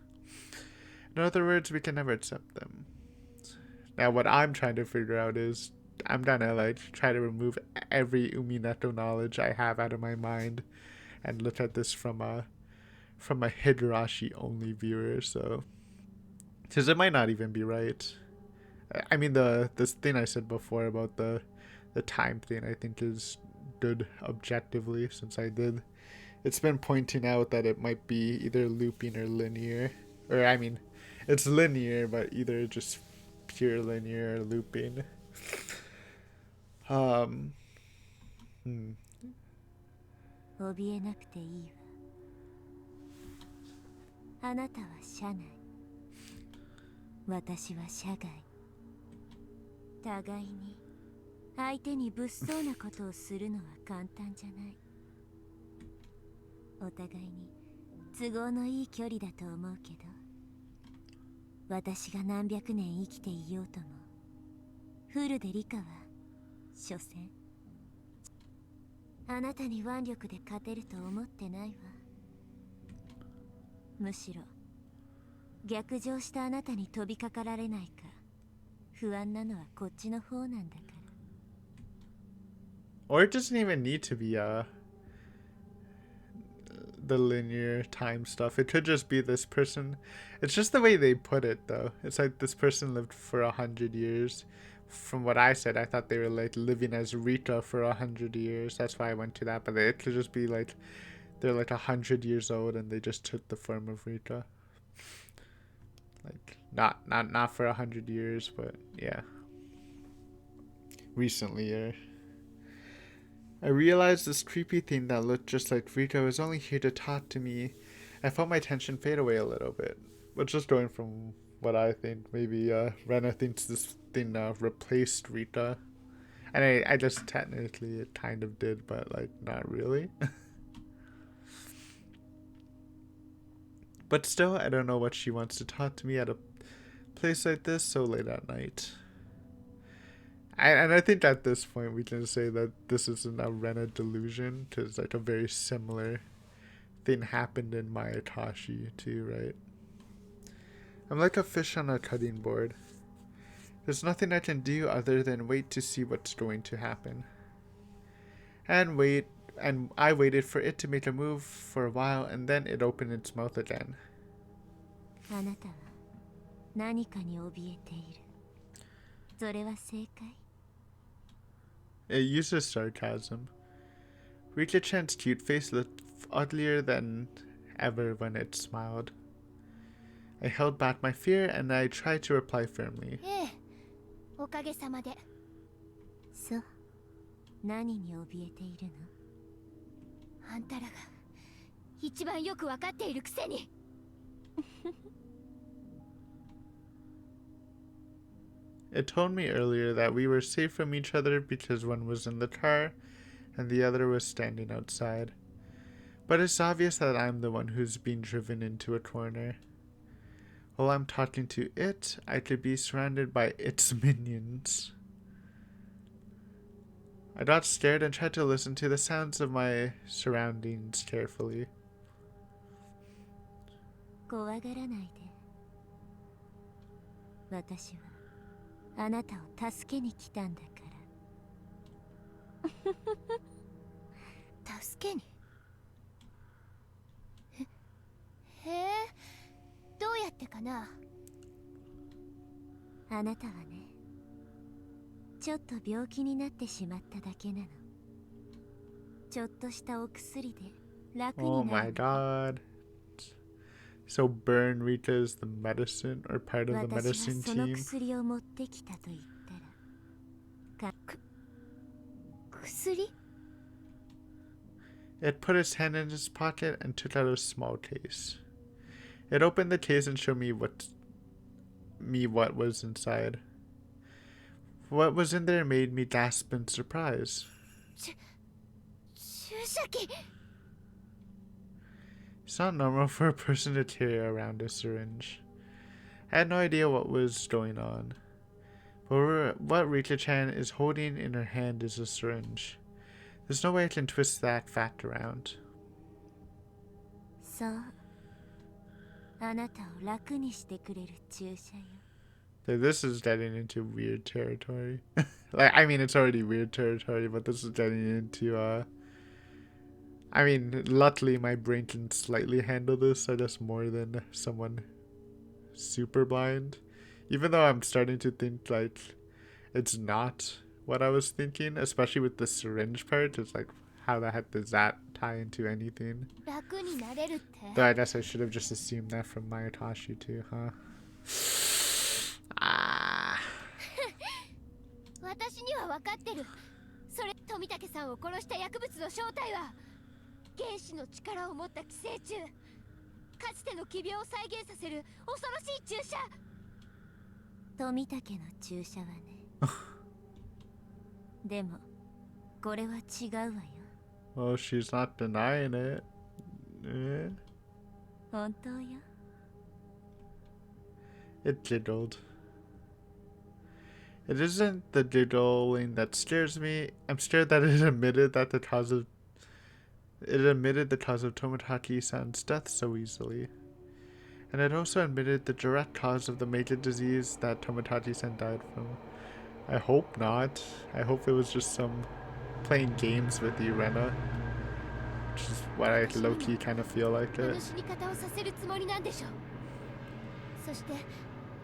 Speaker 1: In other words, we can never accept them. Now, what I'm trying to figure out is, I'm gonna like try to remove every Umineto knowledge I have out of my mind, and look at this from a Higurashi only viewer. So, because it might not even be right. I mean, this thing I said before about the the time thing I think is good objectively, since it's been pointing out that it might be either looping or linear. Or, I mean, it's linear, but either just pure linear or looping. Hmm.
Speaker 3: 怯えなくていいわ。あなたは社内、私は社外。互いに相手に物騒なことをするのは簡単じゃない。お互いに都合のいい距離だと思うけど、私が何百年生きていようとも、フルでリカは所詮あなたに腕力で勝てると思ってないわ。むしろ逆上したあなたに飛びかかられないか不安なのはこっちの方なんだから。
Speaker 1: Or it doesn't even need to be the linear time stuff. It could just be this person. It's just the way they put it, though. It's like this person lived for 100 years. From what I said, I thought they were like living as Rita for 100 years. That's why I went to that. But it could just be like they're like 100 years old and they just took the form of Rita. Like not for 100 years, but yeah, recently. I realized this creepy thing that looked just like Rita was only here to talk to me. I felt my tension fade away a little bit. But just going from what I think, maybe Rena thinks this thing replaced Rita. And I just technically it kind of did, but like not really. But still, I don't know what she wants to talk to me at a place like this so late at night. And I think at this point we can say that this isn't a Rena delusion, because like a very similar thing happened in Mayatashi too, right? I'm like a fish on a cutting board. There's nothing I can do other than wait to see what's going to happen. And I waited for it to make a move for a while, and then it opened its mouth again.
Speaker 3: あなたは何かに怯えている。それは正解。
Speaker 1: It uses sarcasm. Rika-chan's cute face looked uglier than ever when it smiled. I held back my fear and I tried to reply firmly.
Speaker 3: ええ、おかげさまで。そう、何に怯えているの？あんたらが一番よくわかっているくせに。
Speaker 1: It told me earlier that we were safe from each other because one was in the car and the other was standing outside. But it's obvious that I'm the one who's being driven into a corner. While I'm talking to it, I could be surrounded by its minions. I got scared and tried to listen to the sounds of my surroundings carefully.
Speaker 3: 怖がらないで。私はあなたを助けに来たんだから。助けに？へえ、どうやってかな。あなたはね、ちょっと病気になってしまっただけなの。ちょっとしたお薬で楽になる。
Speaker 1: Oh my god. So Burn Rita is the medicine or part of the medicine
Speaker 3: 私がその
Speaker 1: team.
Speaker 3: 薬を持ってきたと言ったら、薬？
Speaker 1: It put its hand in its pocket and took out a small case. It opened the case and showed me what was inside. What was in there made me gasp in surprise.
Speaker 3: 注射器。
Speaker 1: It's not normal for a person to carry around a syringe. I had no idea what was going on. But what Rika-chan is holding in her hand is a syringe. There's no way I can twist that fact around.
Speaker 3: そう。あなたを楽にしてくれる注射よ。
Speaker 1: This is getting into weird territory. Like, I mean, it's already weird territory, but this is getting into, I mean, luckily my brain can slightly handle this, I guess, more than someone super blind. Even though I'm starting to think, like, it's not what I was thinking, especially with the syringe part. Is like, how the heck does that tie into anything?
Speaker 3: 楽になれるって
Speaker 1: Though I guess I should have just assumed that from Mayatashi too, huh? Ah.
Speaker 3: 私には分かってる。それ富武さんを殺した薬物の正体は原子の力を持った寄生虫。かつての奇病を再現させる恐ろしい注射。富武の注射はね。でもこれは違うわよ。
Speaker 1: Well, she's not denying it. Eh.
Speaker 3: 本当よ。
Speaker 1: It giggled. It isn't the giggling that scares me. I'm scared that it admitted the cause of Tomotachi-san's death so easily. And it also admitted the direct cause of the major disease that Tomotachi-san died from. I hope not. I hope it was just some playing games with you, Rena. Which is what I low-key kind of feel like it.
Speaker 3: 死に方をさせるつもりなんでしょ。そして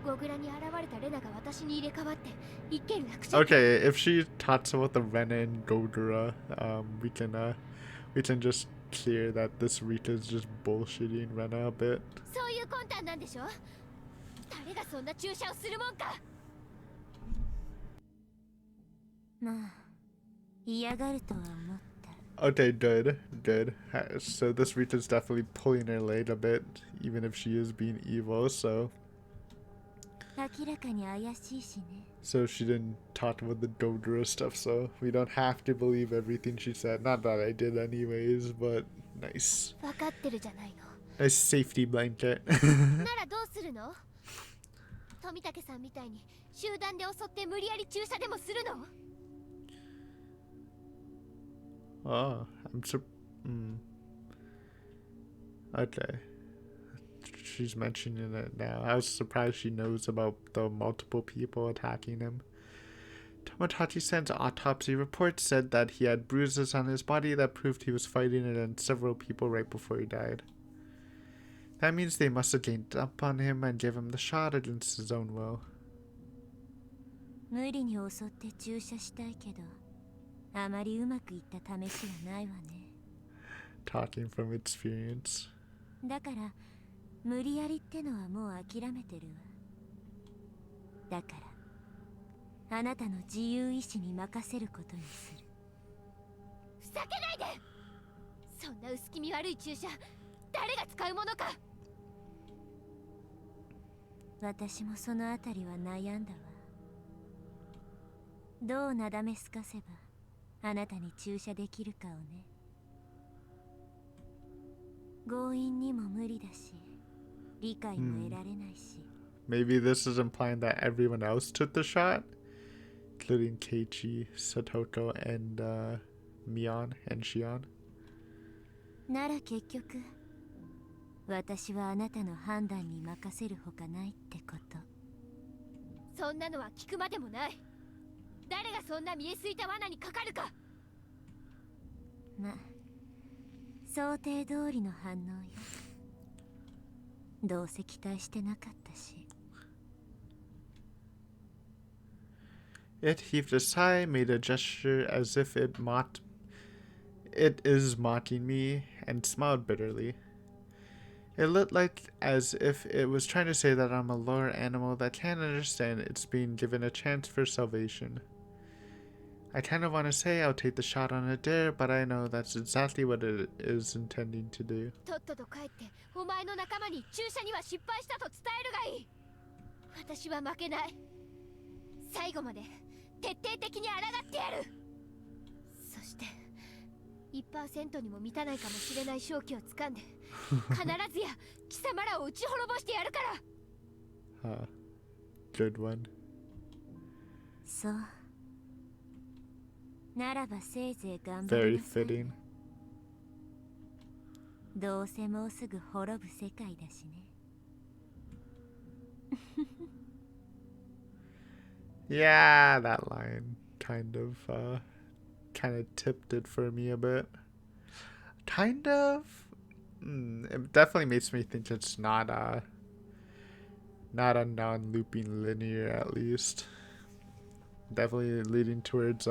Speaker 3: ゴグラに現れたレナが私に入れ替わって一件落着。
Speaker 1: Okay, if she talks about the Rena and Gogura, we can just clear that this Rika is just bullshitting Rena a bit.
Speaker 3: そういう魂胆なんでしょ。誰がそんな注射をするもんか。まあ嫌がるとは思った。
Speaker 1: Okay, good. So this Rita's definitely pulling her leg a bit, even if she is being evil, so...
Speaker 3: 明らかに怪しいしね。
Speaker 1: So she didn't talk about the Gogura stuff, so we don't have to believe everything she said. Not that I did anyways, but nice.
Speaker 3: 分かってるじゃないの。
Speaker 1: Nice safety blanket.
Speaker 3: ならどうするの？富武さんみたいに集団で襲って無理やり注射でもするの？
Speaker 1: Oh, Okay. She's mentioning it now. I was surprised she knows about the multiple people attacking him. Tomotachi-san's autopsy report said that he had bruises on his body that proved he was fighting against several people right before he died. That means they must have gained up on him and gave him the shot against his own will.
Speaker 3: 無理に襲って注射したいけど、あまりうまくいった試しはないわね。
Speaker 1: Talking from experience.
Speaker 3: だから無理やりってのはもう諦めてるわ。だからあなたの自由意志に任せることにする。ふざけないで。そんな薄気味悪い注射誰が使うものか。私もそのあたりは悩んだわ。どうなだめすかせばあなたに注射できるかをね。強引にも無理だし理解も得られないし。
Speaker 1: Maybe this is implying that everyone else took the shot, including Keiichi, Satoko, and Mion and Shion.
Speaker 3: なら結局私はあなたの判断に任せるほかないってこと。そんなのは聞くまでもない。誰がそんな見えすいた罠にかかるか。まあ想定通りの反応よ。どうせ期待してなかったし。
Speaker 1: It heaved a sigh, made a gesture as if it is mocking me, and smiled bitterly. It looked like as if it was trying to say that I'm a lower animal that can't understand it's being given a chance for salvation. I kind of want to say I'll take the shot on a dare, but I know that's exactly what it is intending to do. とっとと帰ってお前の仲間に注射には失敗したと伝えるがいい。私は負けない。最後まで徹底的に抗ってやる。そして 1% にも満たないかもしれない勝機をつかんで必ずや貴様らを打ち滅ぼしてやるから。Good one.
Speaker 3: そう。ならばせいぜい頑張りなさい。
Speaker 1: Very fitting.
Speaker 3: どうせもうすぐ滅ぶ世界だしね。
Speaker 1: Yeah, that line kind of tipped it for me a bit. Kind of. It definitely makes me think it's not a non-looping linear, at least. Definitely leading towards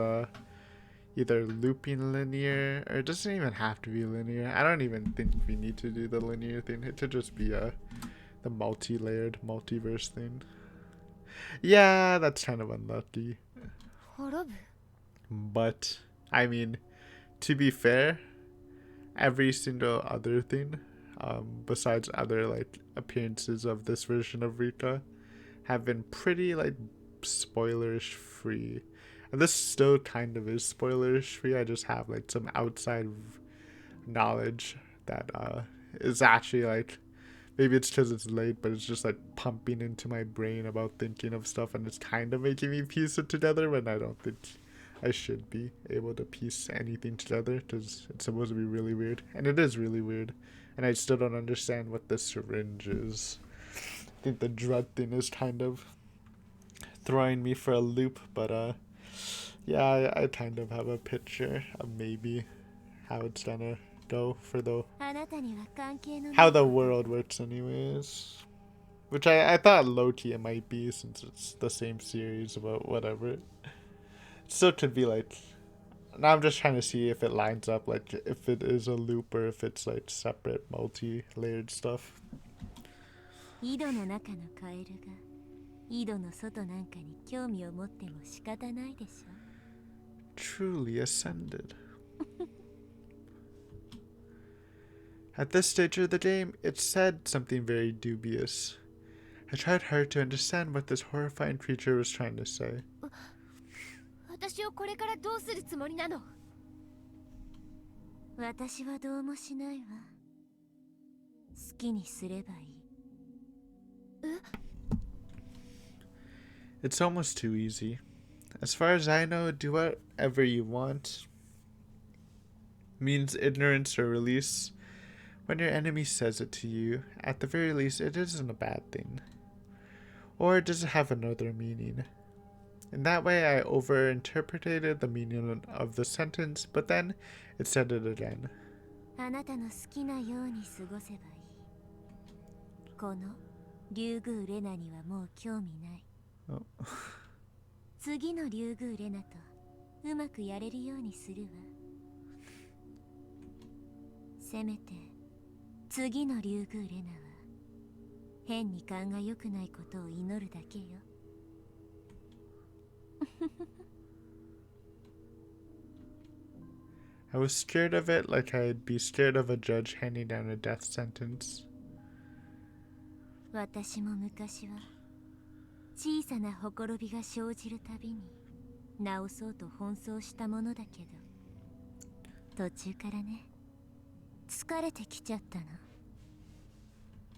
Speaker 1: either looping linear, or it doesn't even have to be linear. I don't even think we need to do the linear thing. It could just be the multi-layered multiverse thing. Yeah, that's kind of unlucky.
Speaker 3: 滅ぶ
Speaker 1: But I mean, to be fair, every single other thing, besides other like appearances of this version of Rika, have been pretty like spoilerish free. And this still kind of is spoilerish free. I just have like some outside knowledge that is actually like, maybe it's because it's late, but it's just like pumping into my brain about thinking of stuff, and it's kind of making me piece it together when I don't think I should be able to piece anything together, because it's supposed to be really weird, and it is really weird, and I still don't understand what the syringe is. I think the dread thing is kind of throwing me for a loop, but yeah, I kind of have a picture of maybe how it's gonna go for the
Speaker 3: あなたには関係のない
Speaker 1: how the world works anyways, which I thought low-key it might be, since it's the same series about whatever. It still could be like, now I'm just trying to see if it lines up, like if it is a loop or if it's like separate multi-layered stuff.
Speaker 3: 井戸の中のカエルが井戸の外なんかに興味を持っても仕方ないでしょ
Speaker 1: Truly ascended. At this stage of the game, it said something very dubious. I tried hard to understand what this horrifying creature was trying to say.
Speaker 3: 私をこれからどうするつもりなの私はどうもしないわ好きにすればいい
Speaker 1: It's almost too easy. As far as I know, do whatever you want means ignorance or release. When your enemy says it to you, at the very least, it isn't a bad thing. Or does it have another meaning? In that way, I overinterpreted the meaning of the sentence, but then it said it again.
Speaker 3: あなたの好きなように過ごせばいいこのリュウグウレナにはもう興味ない
Speaker 1: Oh.
Speaker 3: 次のリュウグウレナとうまくやれるようにするわせめて次のリュウグウレナは変に勘が良くないことを祈るだけよ
Speaker 1: I was scared of it like I'd be scared of a judge handing down a death sentence.
Speaker 3: 私も昔は小さなほころびが生じるたびに直そうと奔走したものだけど途中からね疲れてきちゃったの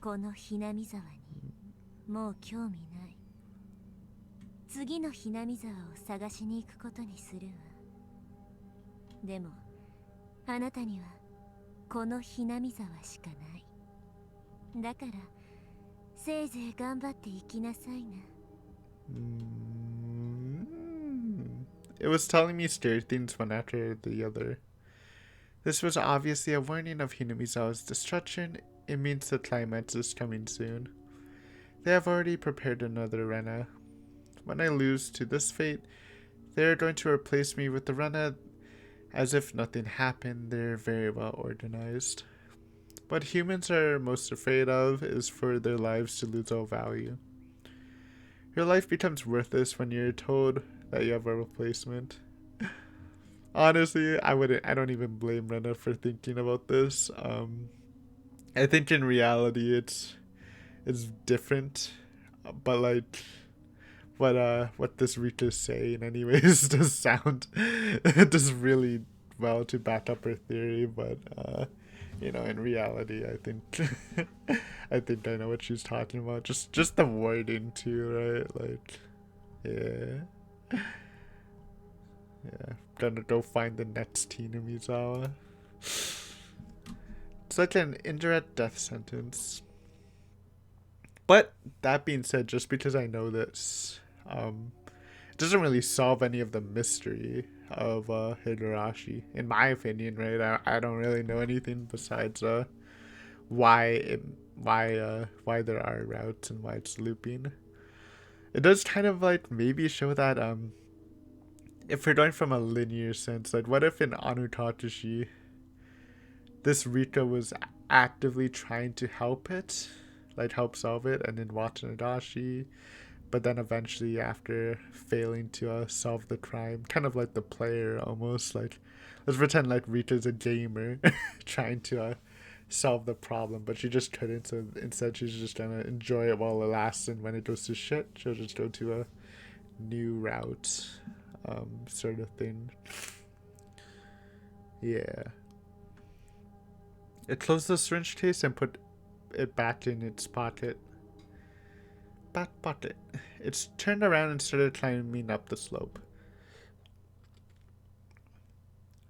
Speaker 3: このひなみ沢にもう興味ない次のひなみ沢を探しに行くことにするわでもあなたにはこのひなみ沢しかないだからせいぜい頑張って行きなさいな
Speaker 1: It was telling me scary things one after the other. This was obviously a warning of Hinamizawa's destruction. It means the climax is coming soon. They have already prepared another Rena. When I lose to this fate, they are going to replace me with the Rena as if nothing happened. They're very well organized. What humans are most afraid of is for their lives to lose all value. Your life becomes worthless when you're told that you have a replacement. Honestly, I don't even blame Rena for thinking about this. I think in reality it's different, but like what this Rika is saying anyways does sound does really well to back up her theory, but in reality I think I think I know what she's talking about. Just the wording too, right? Like yeah. Gonna go find the next Tina Mizawa. It's like an indirect death sentence. But that being said, just because I know this, it doesn't really solve any of the mystery of Higurashi, in my opinion, right? I don't really know anything besides why there are routes and why it's looping. It does kind of like maybe show that if we're going from a linear sense, like what if in Anutatashi this Rika was actively trying to help it, like help solve it, and in Watanashi, but then eventually after failing to solve the crime, kind of like the player almost, like let's pretend like Rita's a gamer trying to solve the problem, but she just couldn't, so instead she's just gonna enjoy it while it lasts, and when it goes to shit, she'll just go to a new route, sort of thing. Yeah. It closed the syringe case and put it back in its pocket. Back pocket. It's turned around and started climbing up the slope.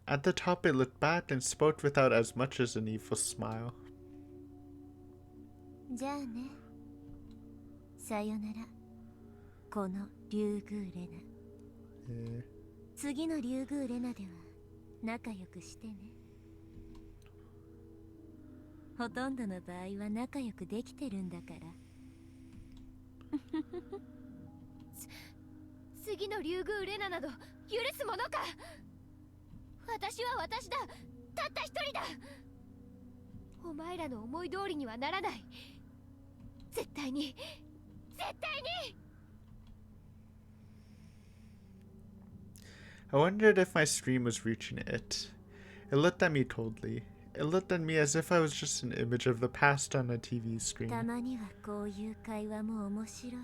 Speaker 1: At the top it looked back and spoke without as much as an evil smile.
Speaker 3: じゃあね。さよなら。このリュウグウレナ。次のリュウグウレナでは仲良くしてね。ほとんどの場合は仲良くできてるんだから。次のリュウグウレナなど許すものか。私は私だ。たった一人だ。お前らの思い通りにはならない。絶対に、絶対に。
Speaker 1: I wondered if my scream was reaching it. It looked at me coldly. It looked at me as if I was just an image of the past on a TV screen.
Speaker 3: たまにはこういう会話も面白いか。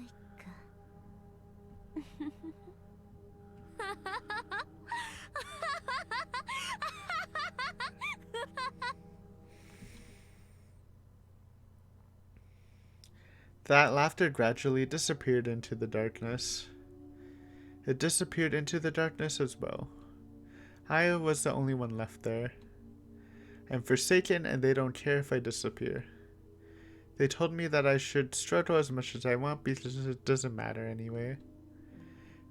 Speaker 1: That laughter gradually disappeared into the darkness. It disappeared into the darkness as well. I was the only one left there. I'm forsaken and they don't care if I disappear. They told me that I should struggle as much as I want because it doesn't matter anyway.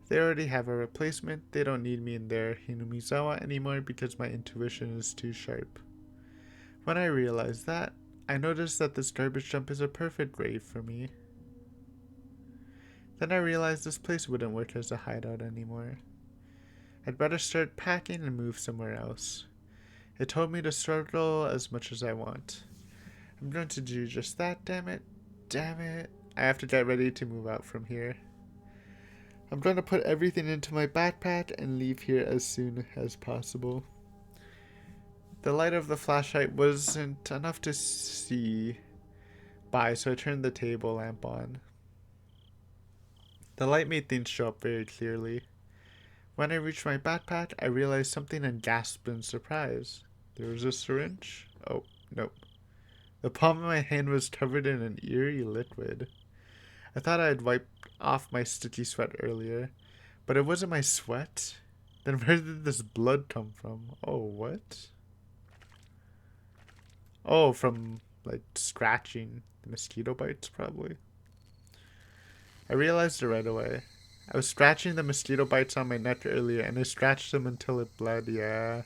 Speaker 1: They already have a replacement. They don't need me in their Hinumizawa anymore because my intuition is too sharp. When I realized that, I noticed that this garbage dump is a perfect grave for me. Then I realized this place wouldn't work as a hideout anymore. I'd better start packing and move somewhere else. It told me to struggle as much as I want. I'm going to do just that, damn it. Damn it. I have to get ready to move out from here. I'm going to put everything into my backpack and leave here as soon as possible. The light of the flashlight wasn't enough to see by, so I turned the table lamp on. The light made things show up very clearly. When I reached my backpack, I realized something and gasped in surprise. There was a syringe? Oh, nope. The palm of my hand was covered in an eerie liquid. I thought I had wiped off my sticky sweat earlier, but it wasn't my sweat. Then where did this blood come from? Oh, what? Oh, from, like, scratching. The mosquito bites, probably. I realized it right away. I was scratching the mosquito bites on my neck earlier, and I scratched them until it bled, yeah.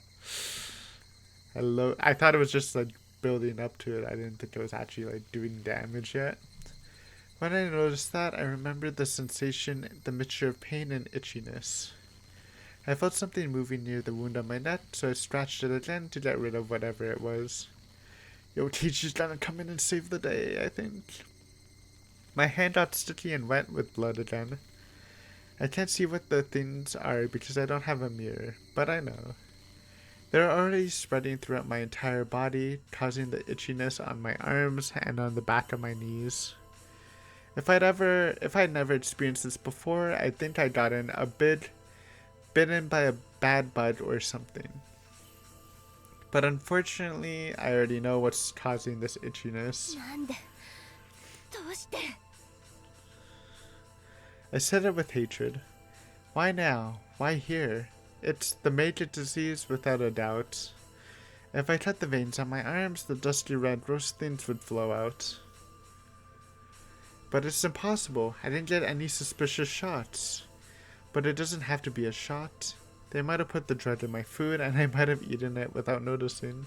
Speaker 1: I thought it was just, like, building up to it. I didn't think it was actually, like, doing damage yet. When I noticed that, I remembered the sensation, the mixture of pain and itchiness. I felt something moving near the wound on my neck, so I scratched it again to get rid of whatever it was. Yo, Kichi's gonna come in and save the day, I think. My hand got sticky and wet with blood again. I can't see what the things are because I don't have a mirror, but I know. They're already spreading throughout my entire body, causing the itchiness on my arms and on the back of my knees. If I'd never experienced this before, I think I'd gotten bitten by a bad bug or something. But unfortunately, I already know what's causing this itchiness. I said it with hatred. Why now? Why here? It's the major disease without a doubt. If I cut the veins on my arms, the dusty red gross things would flow out. But it's impossible. I didn't get any suspicious shots. But it doesn't have to be a shot. They might have put the drug in my food and I might have eaten it without noticing.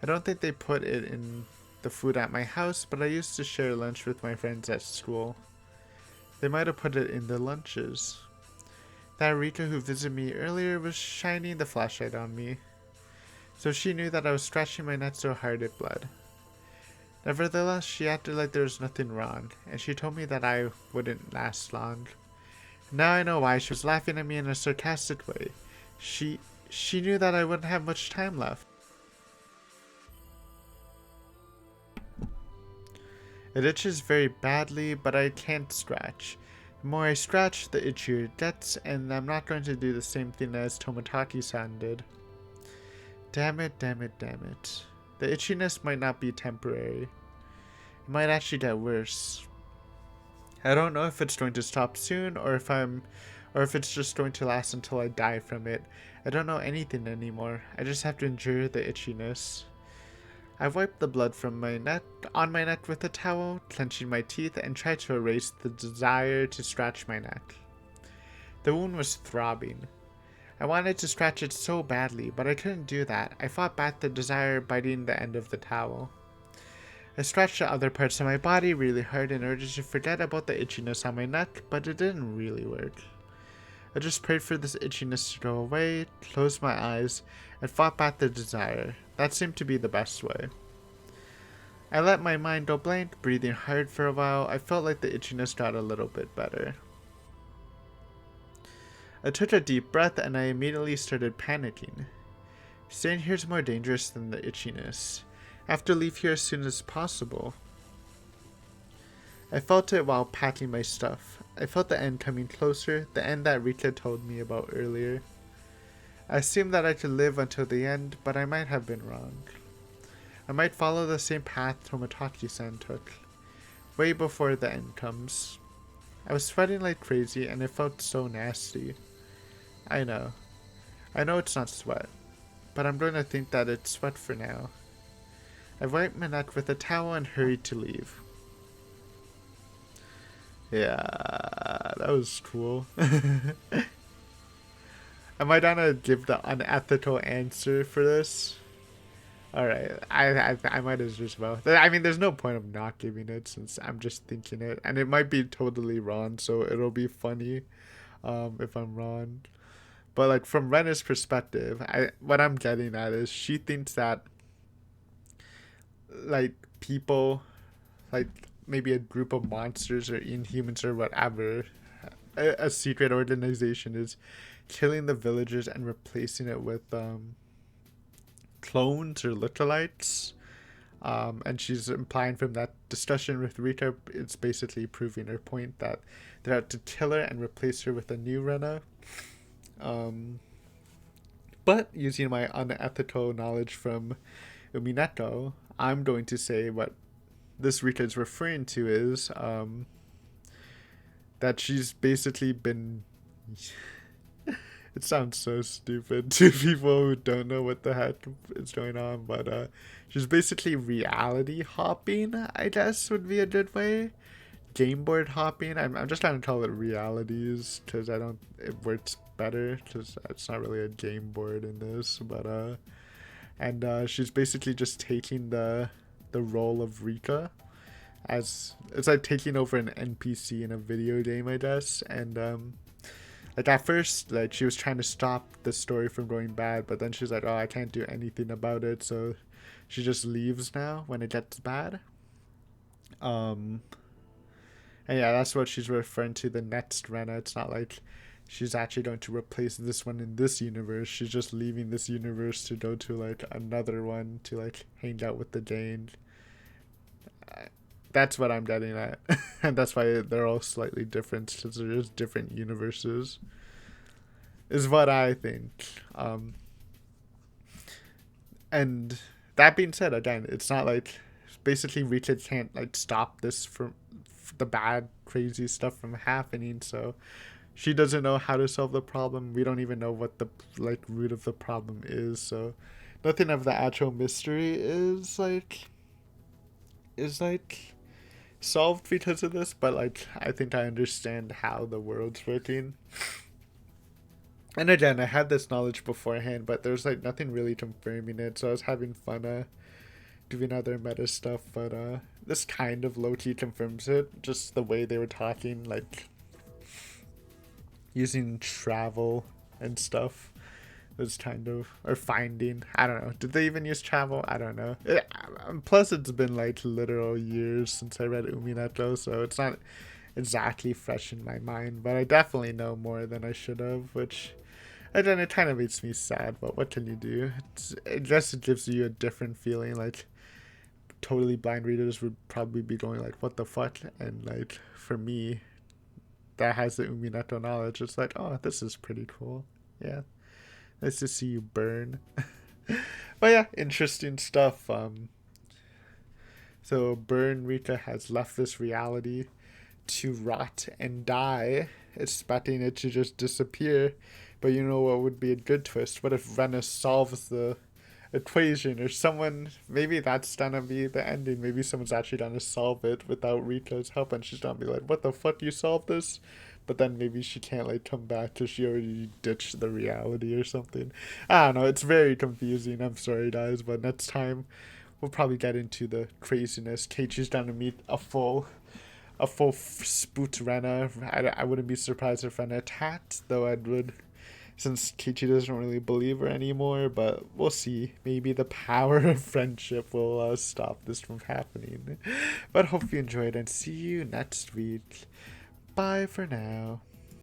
Speaker 1: I don't think they put it in the food at my house, but I used to share lunch with my friends at school. They might have put it in the lunches. That Rika who visited me earlier was shining the flashlight on me, so she knew that I was scratching my neck so hard it bled. Nevertheless, she acted like there was nothing wrong, and she told me that I wouldn't last long. Now I know why she was laughing at me in a sarcastic way. She knew that I wouldn't have much time left. It itches very badly, but I can't scratch. The more I scratch, the itchier it gets, and I'm not going to do the same thing as Tomotaki-san did. Damn it, damn it, damn it. The itchiness might not be temporary. It might actually get worse. I don't know if it's going to stop soon or if it's just going to last until I die from it. I don't know anything anymore. I just have to endure the itchiness. I wiped the blood from my neck on my neck with a towel, clenching my teeth, and tried to erase the desire to scratch my neck. The wound was throbbing. I wanted to scratch it so badly, but I couldn't do that. I fought back the desire, biting the end of the towel. I scratched the other parts of my body really hard in order to forget about the itchiness on my neck, but it didn't really work. I just prayed for this itchiness to go away, closed my eyes, and fought back the desire. That seemed to be the best way. I let my mind go blank, breathing hard for a while. I felt like the itchiness got a little bit better. I took a deep breath and I immediately started panicking. Staying here is more dangerous than the itchiness. I have to leave here as soon as possible. I felt it while packing my stuff. I felt the end coming closer, the end that Rika told me about earlier. I assumed that I could live until the end, but I might have been wrong. I might follow the same path Tomotaki-san took, way before the end comes. I was sweating like crazy and it felt so nasty. I know it's not sweat, but I'm going to think that it's sweat for now. I wiped my neck with a towel and hurried to leave. Yeah, that was cool. Am I gonna give the unethical answer for this? Alright, I might as well. I mean, there's no point of not giving it since I'm just thinking it. And it might be totally wrong, so it'll be funny if I'm wrong. But like from Rena's perspective, what I'm getting at is she thinks that like people, like maybe a group of monsters or inhumans or whatever, a secret organization is killing the villagers and replacing it with clones or lookalikes. And she's implying from that discussion with Rika, it's basically proving her point that they're out to kill her and replace her with a new Rena. But using my unethical knowledge from Umineko, I'm going to say what this Rika is referring to is that she's basically been... It sounds so stupid to people who don't know what the heck is going on, but she's basically reality hopping, I guess would be a good way. Game board hopping. I'm just trying to call it realities because it works better because it's not really a game board in this, but and she's basically just taking the role of Rika, as it's like taking over an NPC in a video game, I guess. And like at first, like she was trying to stop the story from going bad, but then she's like, oh, I can't do anything about it, so she just leaves now when it gets bad. And yeah, that's what she's referring to, the next Rena. It's not like she's actually going to replace this one in this universe. She's just leaving this universe to go to like another one to like hang out with the gang. That's what I'm getting at. And that's why they're all slightly different, because they're just different universes, is what I think. And that being said, again, it's not like basically Rika can't like stop this from the bad crazy stuff from happening, so she doesn't know how to solve the problem. We don't even know what the like root of the problem is, so nothing of the actual mystery is like solved because of this, but like I think I understand how the world's working. And again, I had this knowledge beforehand, but there's like nothing really confirming it, so I was having fun doing other meta stuff, but this kind of low-key confirms it, just the way they were talking, like using travel and stuff. Was kind of, or finding, I don't know, did they even use travel? I don't know. Plus it's been like literal years since I read Uminato, so it's not exactly fresh in my mind, but I definitely know more than I should have, which then it kind of makes me sad, but what can you do? It just gives you a different feeling. Like totally blind readers would probably be going like, what the fuck? And like for me that has the Uminato knowledge, it's like, oh, this is pretty cool. Yeah, nice to see you burn. But yeah, interesting stuff. So Burn Rika has left this reality to rot and die, expecting it to just disappear. But you know what would be a good twist? What if Rena solves the equation, or someone, maybe that's gonna be the ending. Maybe someone's actually gonna solve it without Rika's help, and she's gonna be like, what the fuck, you solved this? But then maybe she can't like come back because she already ditched the reality or something. I don't know, it's very confusing. I'm sorry guys, but next time we'll probably get into the craziness. Keiichi's gonna meet a full spooked Rena. I wouldn't be surprised if Rena attacked, though I would, since Keiichi doesn't really believe her anymore, but we'll see. Maybe the power of friendship will stop this from happening. But hope you enjoyed, and see you next week. Bye for now.